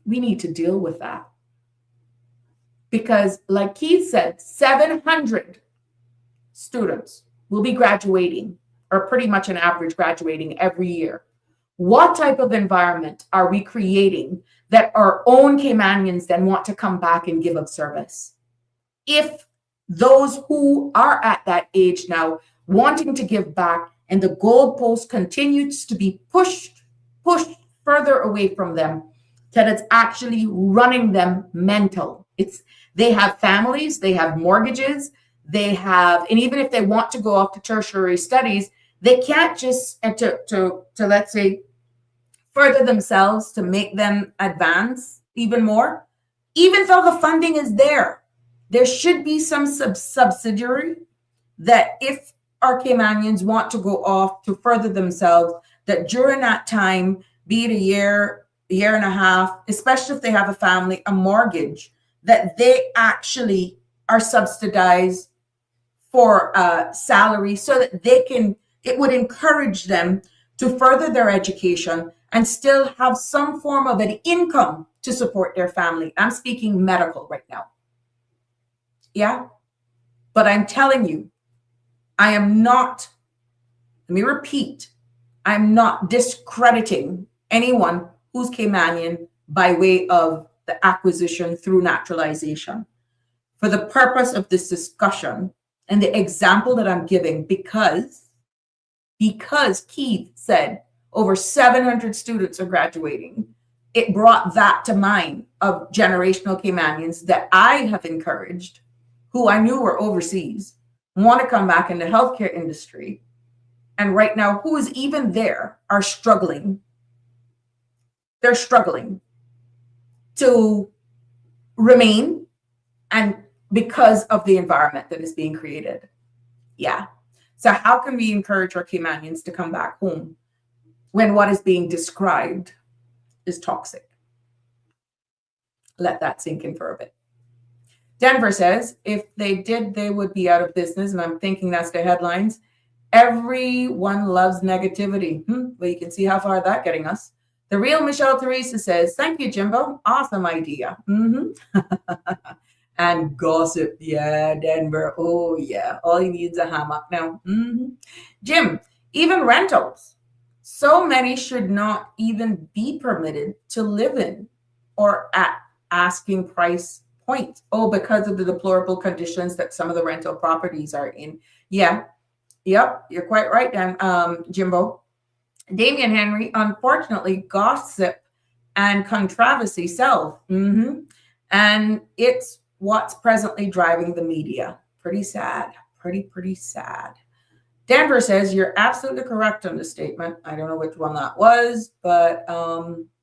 We need to deal with that. Because like Keith said, 700 students will be graduating, or pretty much an average graduating every year. What type of environment are we creating that our own Caymanians then want to come back and give of service? If those who are at that age now wanting to give back and the goalpost continues to be pushed further away from them, that it's actually running them mental. They have families, they have mortgages, and even if they want to go off to tertiary studies, they can't just to let's say further themselves to make them advance even more. Even though the funding is there should be some subsidiary that if our Caymanians want to go off to further themselves, that during that time, be it a year and a half, especially if they have a family, a mortgage, that they actually are subsidized for salary so that it would encourage them to further their education and still have some form of an income to support their family. I'm speaking medical right now. Yeah. But I'm telling you, I am not, let me repeat, I'm not discrediting anyone who's Caymanian by way of the acquisition through naturalization. For the purpose of this discussion and the example that I'm giving, because Keith said over 700 students are graduating, it brought that to mind of generational Caymanians that I have encouraged, who I knew were overseas, want to come back in the healthcare industry. And right now, who is even there are struggling. They're struggling to remain, and because of the environment that is being created. Yeah. So how can we encourage our Caymanians to come back home when what is being described is toxic? Let that sink in for a bit. Denver says, if they did, they would be out of business. And I'm thinking that's the headlines. Everyone loves negativity. Well, you can see how far that's getting us. The real Michelle Teresa says, thank you, Jimbo. Awesome idea. And gossip. Yeah, Denver. Oh, yeah. All he needs is a hammock now. Jim, even rentals. So many should not even be permitted to live in or at asking price point. Oh, because of the deplorable conditions that some of the rental properties are in. Yeah. Yep. You're quite right, Dan, Jimbo. Damian Henry, unfortunately, gossip and controversy sell. And it's what's presently driving the media. Pretty sad. Pretty sad. Denver says, you're absolutely correct on the statement. I don't know which one that was, but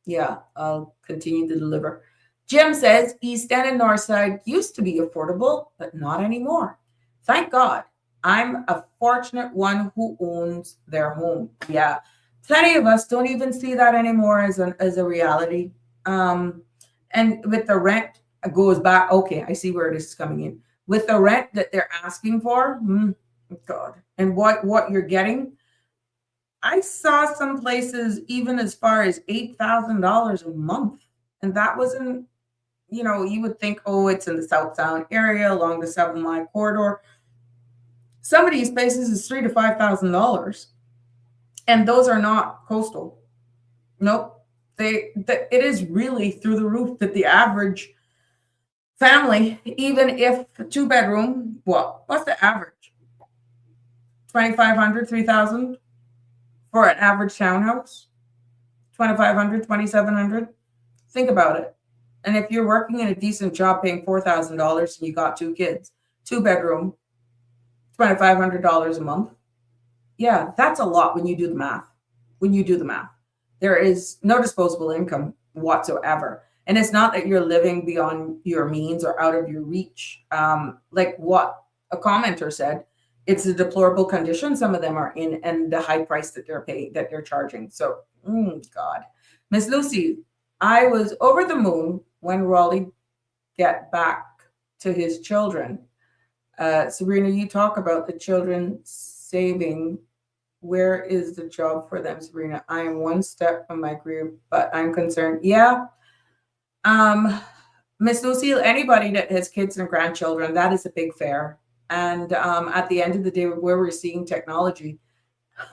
yeah, I'll continue to deliver. Jim says, East End and North Side used to be affordable, but not anymore. Thank God. I'm a fortunate one who owns their home. Yeah. Plenty of us don't even see that anymore as a reality. And with the rent, it goes back. Okay, I see where this is coming in. With the rent that they're asking for, God, and what you're getting. I saw some places even as far as $8,000 a month, and that wasn't. You would think, oh, it's in the South Sound area along the 7 Mile corridor. Some of these places is $3,000 to $5,000. And those are not coastal. Nope. It is really through the roof that the average family, even if 2-bedroom, what's the average? 2,500, 3,000 for an average townhouse? 2,500, 2,700? Think about it. And if you're working in a decent job paying $4,000 and you got 2 kids, 2-bedroom, $2,500 a month. Yeah, that's a lot when you do the math. There is no disposable income whatsoever. And it's not that you're living beyond your means or out of your reach. Like what a commenter said, it's a deplorable condition some of them are in and the high price that they're paying, that they're charging. So, God. Miss Lucy, I was over the moon when Raleigh get back to his children. Sabrina, you talk about the children saving. Where is the job for them, Sabrina? I am one step from my career, but I'm concerned. Yeah. Miss Lucille, anybody that has kids and grandchildren, that is a big fair. And at the end of the day, where we're seeing technology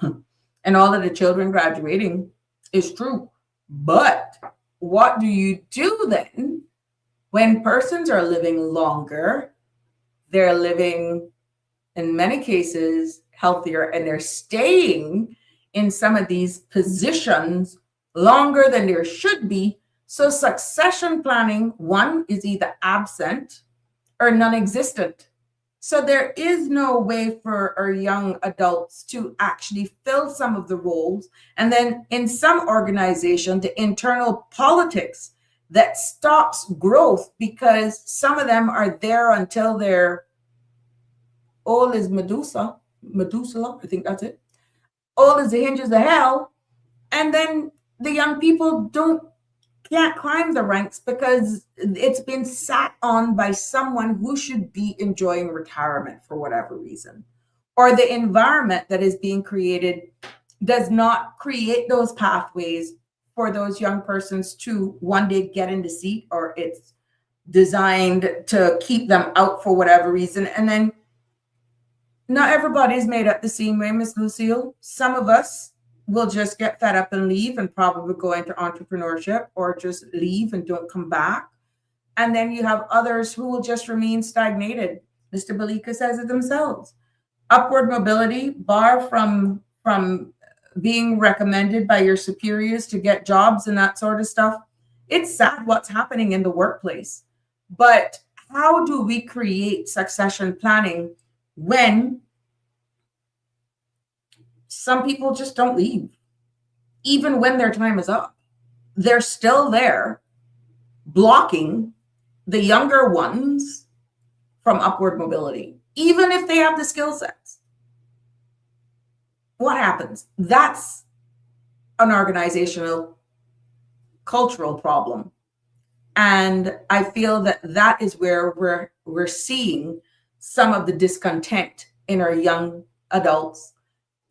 and all of the children graduating is true. But what do you do then when persons are living longer? They're living, in many cases, healthier, and they're staying in some of these positions longer than there should be. So succession planning, one, is either absent or non-existent. So there is no way for our young adults to actually fill some of the roles. And then in some organization, the internal politics that stops growth because some of them are there until they're old as Medusa, I think that's it. Old as the hinges of hell. And then the young people can't climb the ranks because it's been sat on by someone who should be enjoying retirement for whatever reason. Or the environment that is being created does not create those pathways for those young persons to one day get in the seat, or it's designed to keep them out for whatever reason. And then not everybody's made up the same way, Miss Lucille. Some of us will just get fed up and leave and probably go into entrepreneurship or just leave and don't come back. And then you have others who will just remain stagnated. Mr. Balika says it themselves. Upward mobility, bar from being recommended by your superiors to get jobs and that sort of stuff. It's sad what's happening in the workplace. But how do we create succession planning when some people just don't leave? Even when their time is up, they're still there blocking the younger ones from upward mobility, even if they have the skill sets. What happens? That's an organizational, cultural problem. And I feel that is where we're seeing some of the discontent in our young adults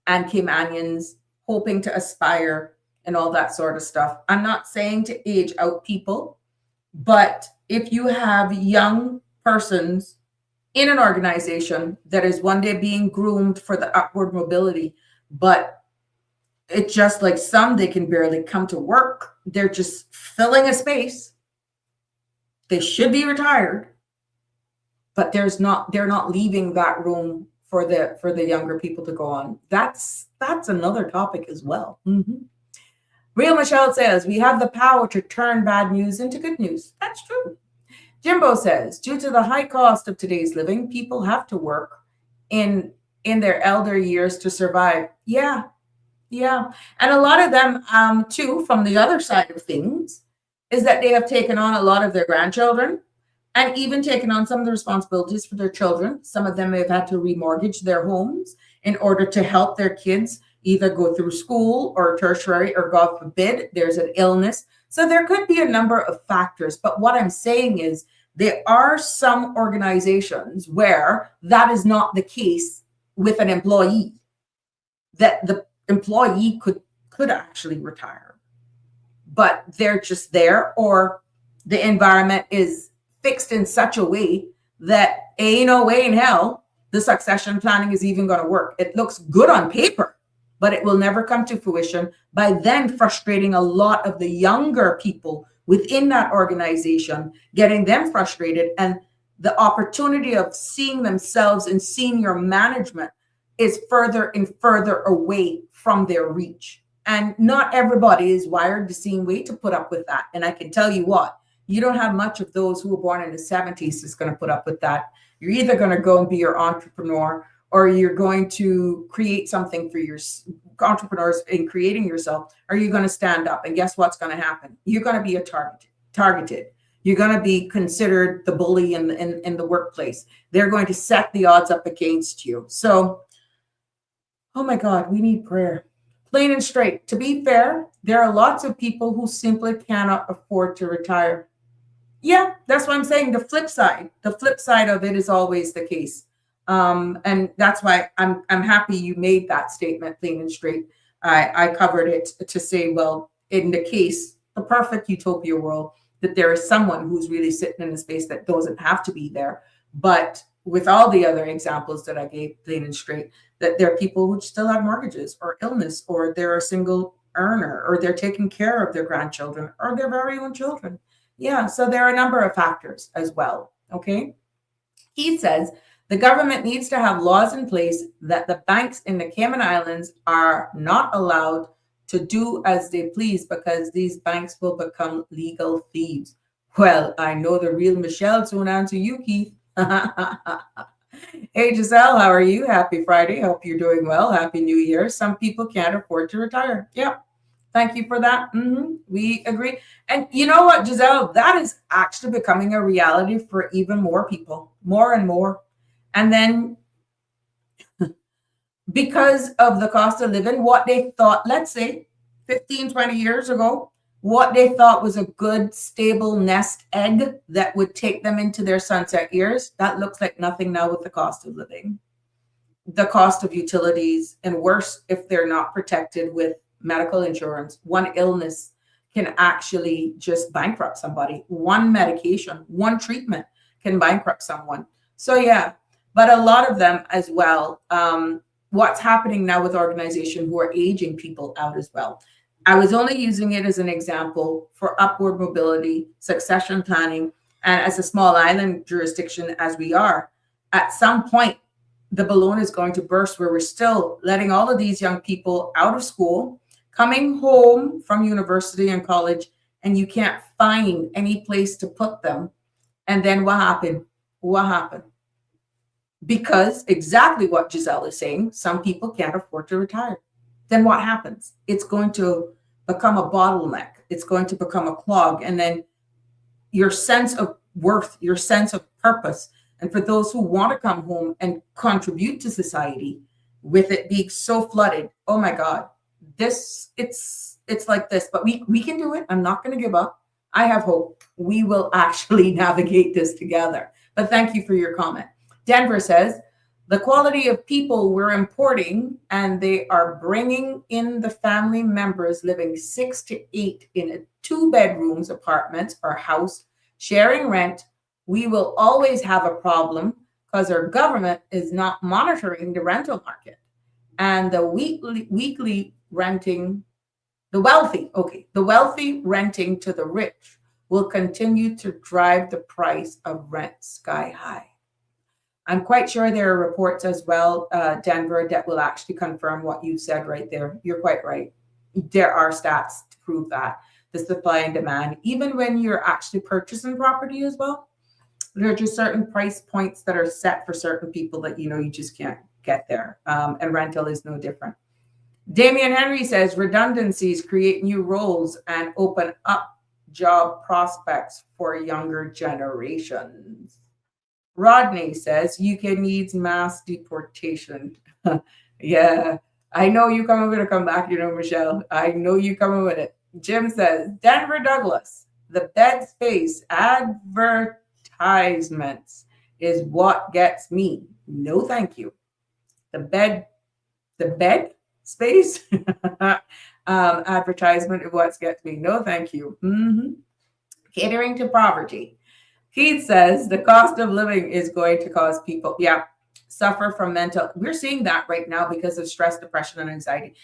and Caymanians hoping to aspire and all that sort of stuff. I'm not saying to age out people, but if you have young persons in an organization that is one day being groomed for the upward mobility, but it's just like some, they can barely come to work. They're just filling a space. They should be retired, but they're not leaving that room for the younger people to go on. That's another topic as well. Real Michelle says, we have the power to turn bad news into good news. That's true. Jimbo says, due to the high cost of today's living, people have to work in their elder years to survive. Yeah. And a lot of them, too, from the other side of things, is that they have taken on a lot of their grandchildren and even taken on some of the responsibilities for their children. Some of them have had to remortgage their homes in order to help their kids either go through school or tertiary, or God forbid, there's an illness. So there could be a number of factors. But what I'm saying is there are some organizations where that is not the case with an employee, that the employee could actually retire, but they're just there, or the environment is fixed in such a way that ain't no way in hell the succession planning is even going to work. It looks good on paper, but it will never come to fruition, by then frustrating a lot of the younger people within that organization, getting them frustrated, and the opportunity of seeing themselves in senior management is further and further away from their reach. And not everybody is wired the same way to put up with that. And I can tell you what, you don't have much of those who were born in the 70s that's going to put up with that. You're either going to go and be your entrepreneur, or you're going to create something for your entrepreneurs in creating yourself, or you're going to stand up. And guess what's going to happen? You're going to be targeted. You're going to be considered the bully in the workplace. They're going to set the odds up against you. So, oh my God, we need prayer. Plain and straight. To be fair, there are lots of people who simply cannot afford to retire. Yeah, that's what I'm saying. The flip side of it is always the case. And that's why I'm happy you made that statement, plain and straight. I covered it to say, well, in the case, the perfect utopia world, that there is someone who's really sitting in a space that doesn't have to be there. But with all the other examples that I gave, plain and straight, that there are people who still have mortgages or illness, or they're a single earner, or they're taking care of their grandchildren or their very own children. Yeah, so there are a number of factors as well, okay? He says, the government needs to have laws in place that the banks in the Cayman Islands are not allowed to do as they please, because these banks will become legal thieves. Well, I know the real Michelle, so on to you, Keith. Hey, Giselle, how are you? Happy Friday. Hope you're doing well. Happy New Year. Some people can't afford to retire. Yep. Thank you for that. We agree. And you know what, Giselle, that is actually becoming a reality for even more people, more and more. And then because of the cost of living, what they thought, let's say 15, 20 years ago, what they thought was a good, stable nest egg that would take them into their sunset years, that looks like nothing now with the cost of living, the cost of utilities, and worse, if they're not protected with medical insurance. One illness can actually just bankrupt somebody. One medication, one treatment can bankrupt someone. So yeah, but a lot of them as well. What's happening now with organizations who are aging people out as well. I was only using it as an example for upward mobility, succession planning, and as a small island jurisdiction as we are, at some point, the balloon is going to burst where we're still letting all of these young people out of school, coming home from university and college, and you can't find any place to put them. And then what happened? What happened? Because exactly what Giselle is saying, some people can't afford to retire. Then what happens? It's going to become a bottleneck. It's going to become a clog. And then your sense of worth, your sense of purpose, and for those who want to come home and contribute to society, with it being so flooded, oh my God, it's like this. But we can do it. I'm not going to give up. I have hope. We will actually navigate this together. But thank you for your comment. Denver says, The quality of people we're importing, and they are bringing in the family members living 6 to 8 in a 2 bedrooms apartments or house, sharing rent. We will always have a problem because our government is not monitoring the rental market, and the weekly renting, the wealthy renting to the rich will continue to drive the price of rent sky high. I'm quite sure there are reports as well, Denver, that will actually confirm what you said right there. You're quite right. There are stats to prove that the supply and demand, even when you're actually purchasing property as well, there are just certain price points that are set for certain people that you just can't get there. And rental is no different. Damian Henry says redundancies create new roles and open up job prospects for younger generations. Rodney says UK needs mass deportation. Yeah, I know you coming with a comeback, Michelle. I know you coming with it. Jim says Denver Douglas, the bed space advertisements is what gets me. No, thank you. The bed space advertisement is what gets me. No, thank you. Catering to poverty. Keith says the cost of living is going to cause people, suffer from mental. We're seeing that right now because of stress, depression, and anxiety.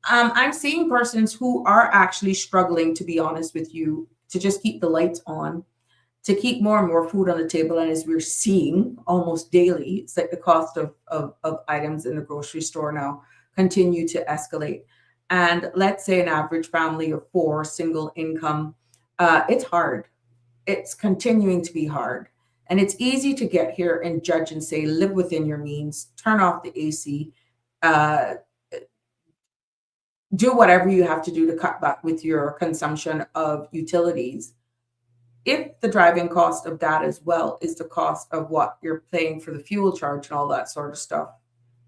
I'm seeing persons who are actually struggling, to be honest with you, to just keep the lights on, to keep more and more food on the table. And as we're seeing almost daily, it's like the cost of items in the grocery store now continue to escalate. And let's say an average family of 4, single income, it's hard. It's continuing to be hard. And it's easy to get here and judge and say, live within your means, turn off the AC, do whatever you have to do to cut back with your consumption of utilities. If the driving cost of that as well is the cost of what you're paying for the fuel charge and all that sort of stuff,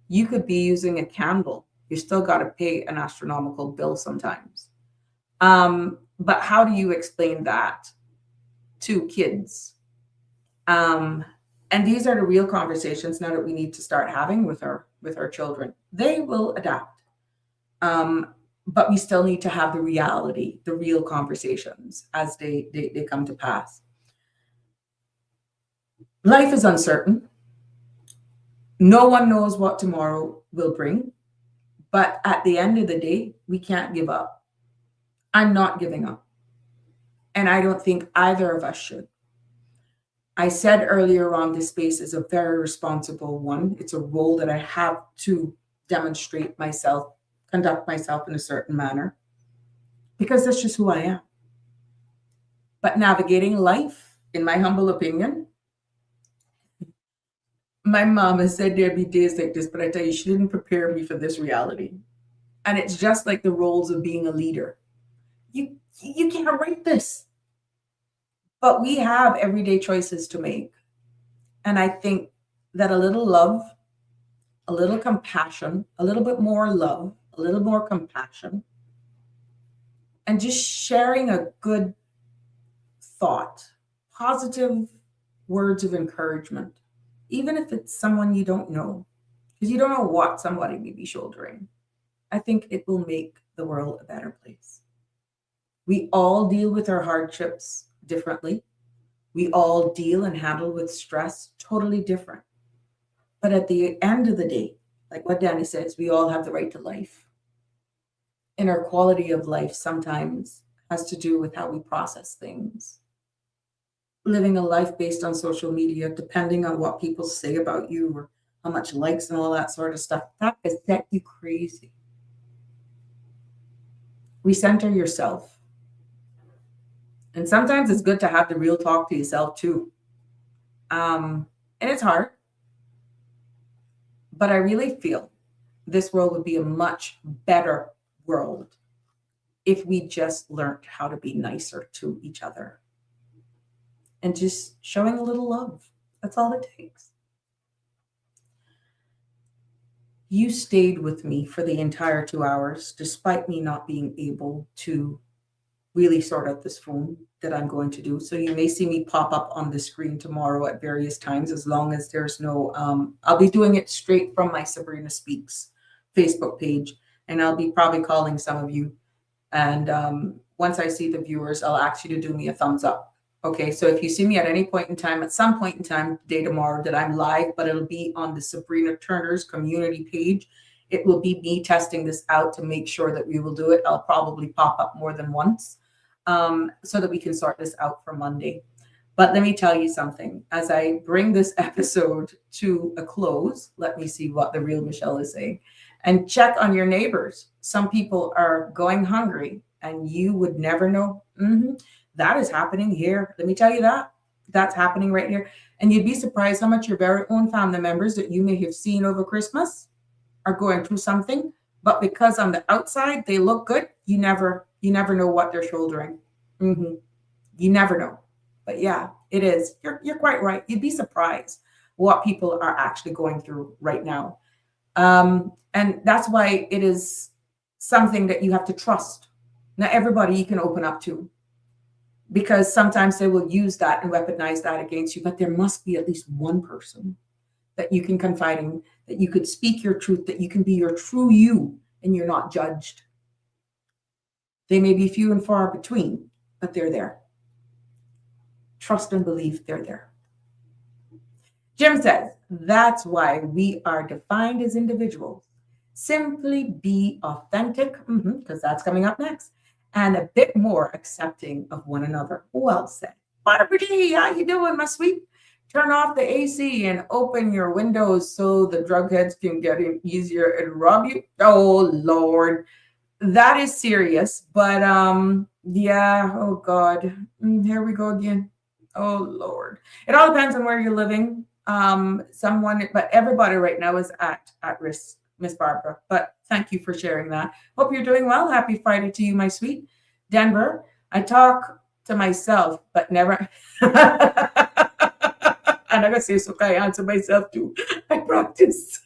you could be using a candle. You still got to pay an astronomical bill sometimes. But how do you explain that to kids? And these are the real conversations now that we need to start having with our children. They will adapt. But we still need to have the reality, the real conversations as they come to pass. Life is uncertain. No one knows what tomorrow will bring. But at the end of the day, we can't give up. I'm not giving up. And I don't think either of us should. I said earlier on, this space is a very responsible one. It's a role that I have to demonstrate myself, conduct myself in a certain manner, because that's just who I am. But navigating life, in my humble opinion, my mom has said there'd be days like this, but I tell you, she didn't prepare me for this reality. And it's just like the roles of being a leader. You can't write this. But we have everyday choices to make. And I think that a little love, a little compassion, a little bit more love, a little more compassion, and just sharing a good thought, positive words of encouragement, even if it's someone you don't know, because you don't know what somebody may be shouldering. I think it will make the world a better place. We all deal with our hardships differently. We all deal and handle with stress totally different. But at the end of the day, like what Danny says, we all have the right to life. And our quality of life sometimes has to do with how we process things. Living a life based on social media, depending on what people say about you or how much likes and all that sort of stuff, that can set you crazy. Recenter yourself. And sometimes it's good to have the real talk to yourself too. And it's hard. But I really feel this world would be a much better world if we just learned how to be nicer to each other. And just showing a little love. That's all it takes. You stayed with me for the entire 2 hours, despite me not being able to really sort out this phone that I'm going to do. So you may see me pop up on the screen tomorrow at various times, as long as there's no, I'll be doing it straight from my Sabrina Speaks Facebook page. And I'll be probably calling some of you. And once I see the viewers, I'll ask you to do me a thumbs up. Okay, so if you see me at any point in time, at some point in time, today, tomorrow, that I'm live, but it'll be on the Sabrina Turner's community page. It will be me testing this out to make sure that we will do it. I'll probably pop up more than once so that we can sort this out for Monday. But let me tell you something. As I bring this episode to a close, let me see what the real Michelle is saying. And check on your neighbors. Some people are going hungry and you would never know. That is happening here. Let me tell you that. That's happening right here. And you'd be surprised how much your very own family members that you may have seen over Christmas are going through something. But because on the outside they look good, you never know what they're shouldering. You never know. But yeah, it is. You're quite right. You'd be surprised what people are actually going through right now. And that's why it is something that you have to trust. Not everybody you can open up to, because sometimes they will use that and weaponize that against you. But there must be at least one person that you can confide in, that you could speak your truth, that you can be your true you and you're not judged. They may be few and far between, but they're there. Trust and believe they're there. Jim says, that's why we are defined as individuals. Simply be authentic, because that's coming up next, and a bit more accepting of one another. Well said. Barbara D, how you doing, my sweet? Turn off the AC and open your windows so the drug heads can get in easier and rob you. Oh, Lord. That is serious, but yeah, oh God. Here we go again. Oh, Lord. It all depends on where you're living. But everybody right now is at risk, Miss Barbara. But thank you for sharing that. Hope you're doing well. Happy Friday to you, my sweet. Denver, I talk to myself, but never. And I gotta say, so I answer myself too. I practice.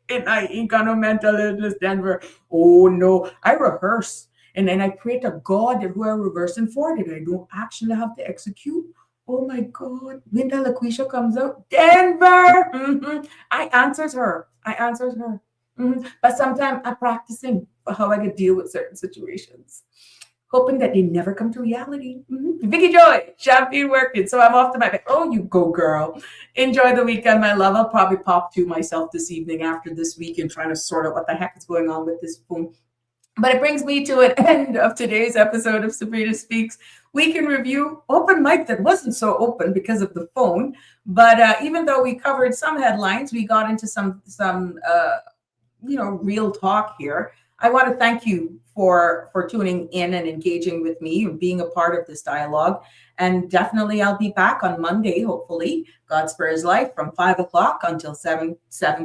And I ain't got no mental illness, Denver. Oh no, I rehearse. And then I pray to God that who I'm reversing for, that I don't actually have to execute. Oh my God. When the LaQuisha comes out, Denver. I answers her. But sometimes I'm practicing for how I can deal with certain situations, hoping that they never come to reality. Vicky Joy, champagne working. So I'm off to my bed. Oh, you go, girl. Enjoy the weekend, my love. I'll probably pop to myself this evening after this week and trying to sort out what the heck is going on with this phone. But it brings me to an end of today's episode of Sabrina Speaks. We can review open mic that wasn't so open because of the phone. But even though we covered some headlines, we got into some real talk here. I want to thank you for tuning in and engaging with me and being a part of this dialogue. And definitely I'll be back on Monday, hopefully, God spares life, from 5 o'clock until 7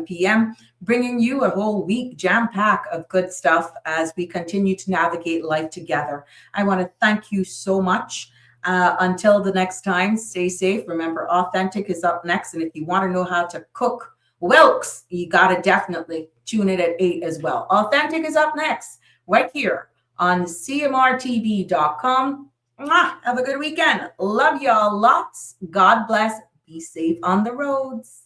p.m., bringing you a whole week jam-pack of good stuff as we continue to navigate life together. I want to thank you so much. Until the next time, stay safe. Remember, Authentic is up next. And if you want to know how to cook Wilkes, you got to definitely tune in at 8 as well. Authentic is up next, right here on CMRTV.com. Have a good weekend. Love y'all lots. God bless. Be safe on the roads.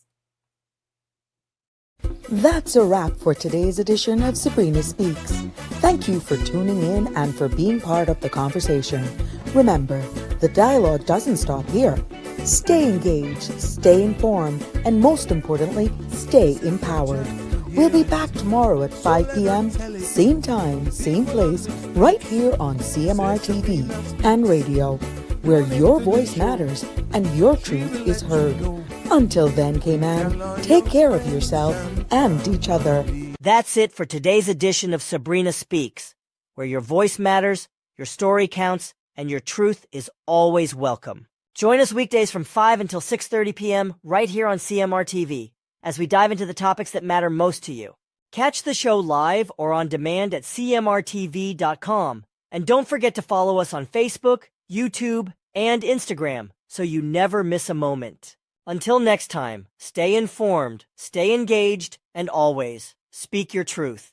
That's a wrap for today's edition of Sabrina Speaks. Thank you for tuning in and for being part of the conversation. Remember, the dialogue doesn't stop here. Stay engaged, stay informed, and most importantly, stay empowered. We'll be back tomorrow at 5 p.m., same time, same place, right here on CMR TV and radio, where your voice matters and your truth is heard. Until then, K-Man, take care of yourself and each other. That's it for today's edition of Sabrina Speaks, where your voice matters, your story counts, and your truth is always welcome. Join us weekdays from 5 until 6:30 p.m. right here on CMR TV as we dive into the topics that matter most to you. Catch the show live or on demand at cmrtv.com. And don't forget to follow us on Facebook, YouTube, and Instagram so you never miss a moment. Until next time, stay informed, stay engaged, and always speak your truth.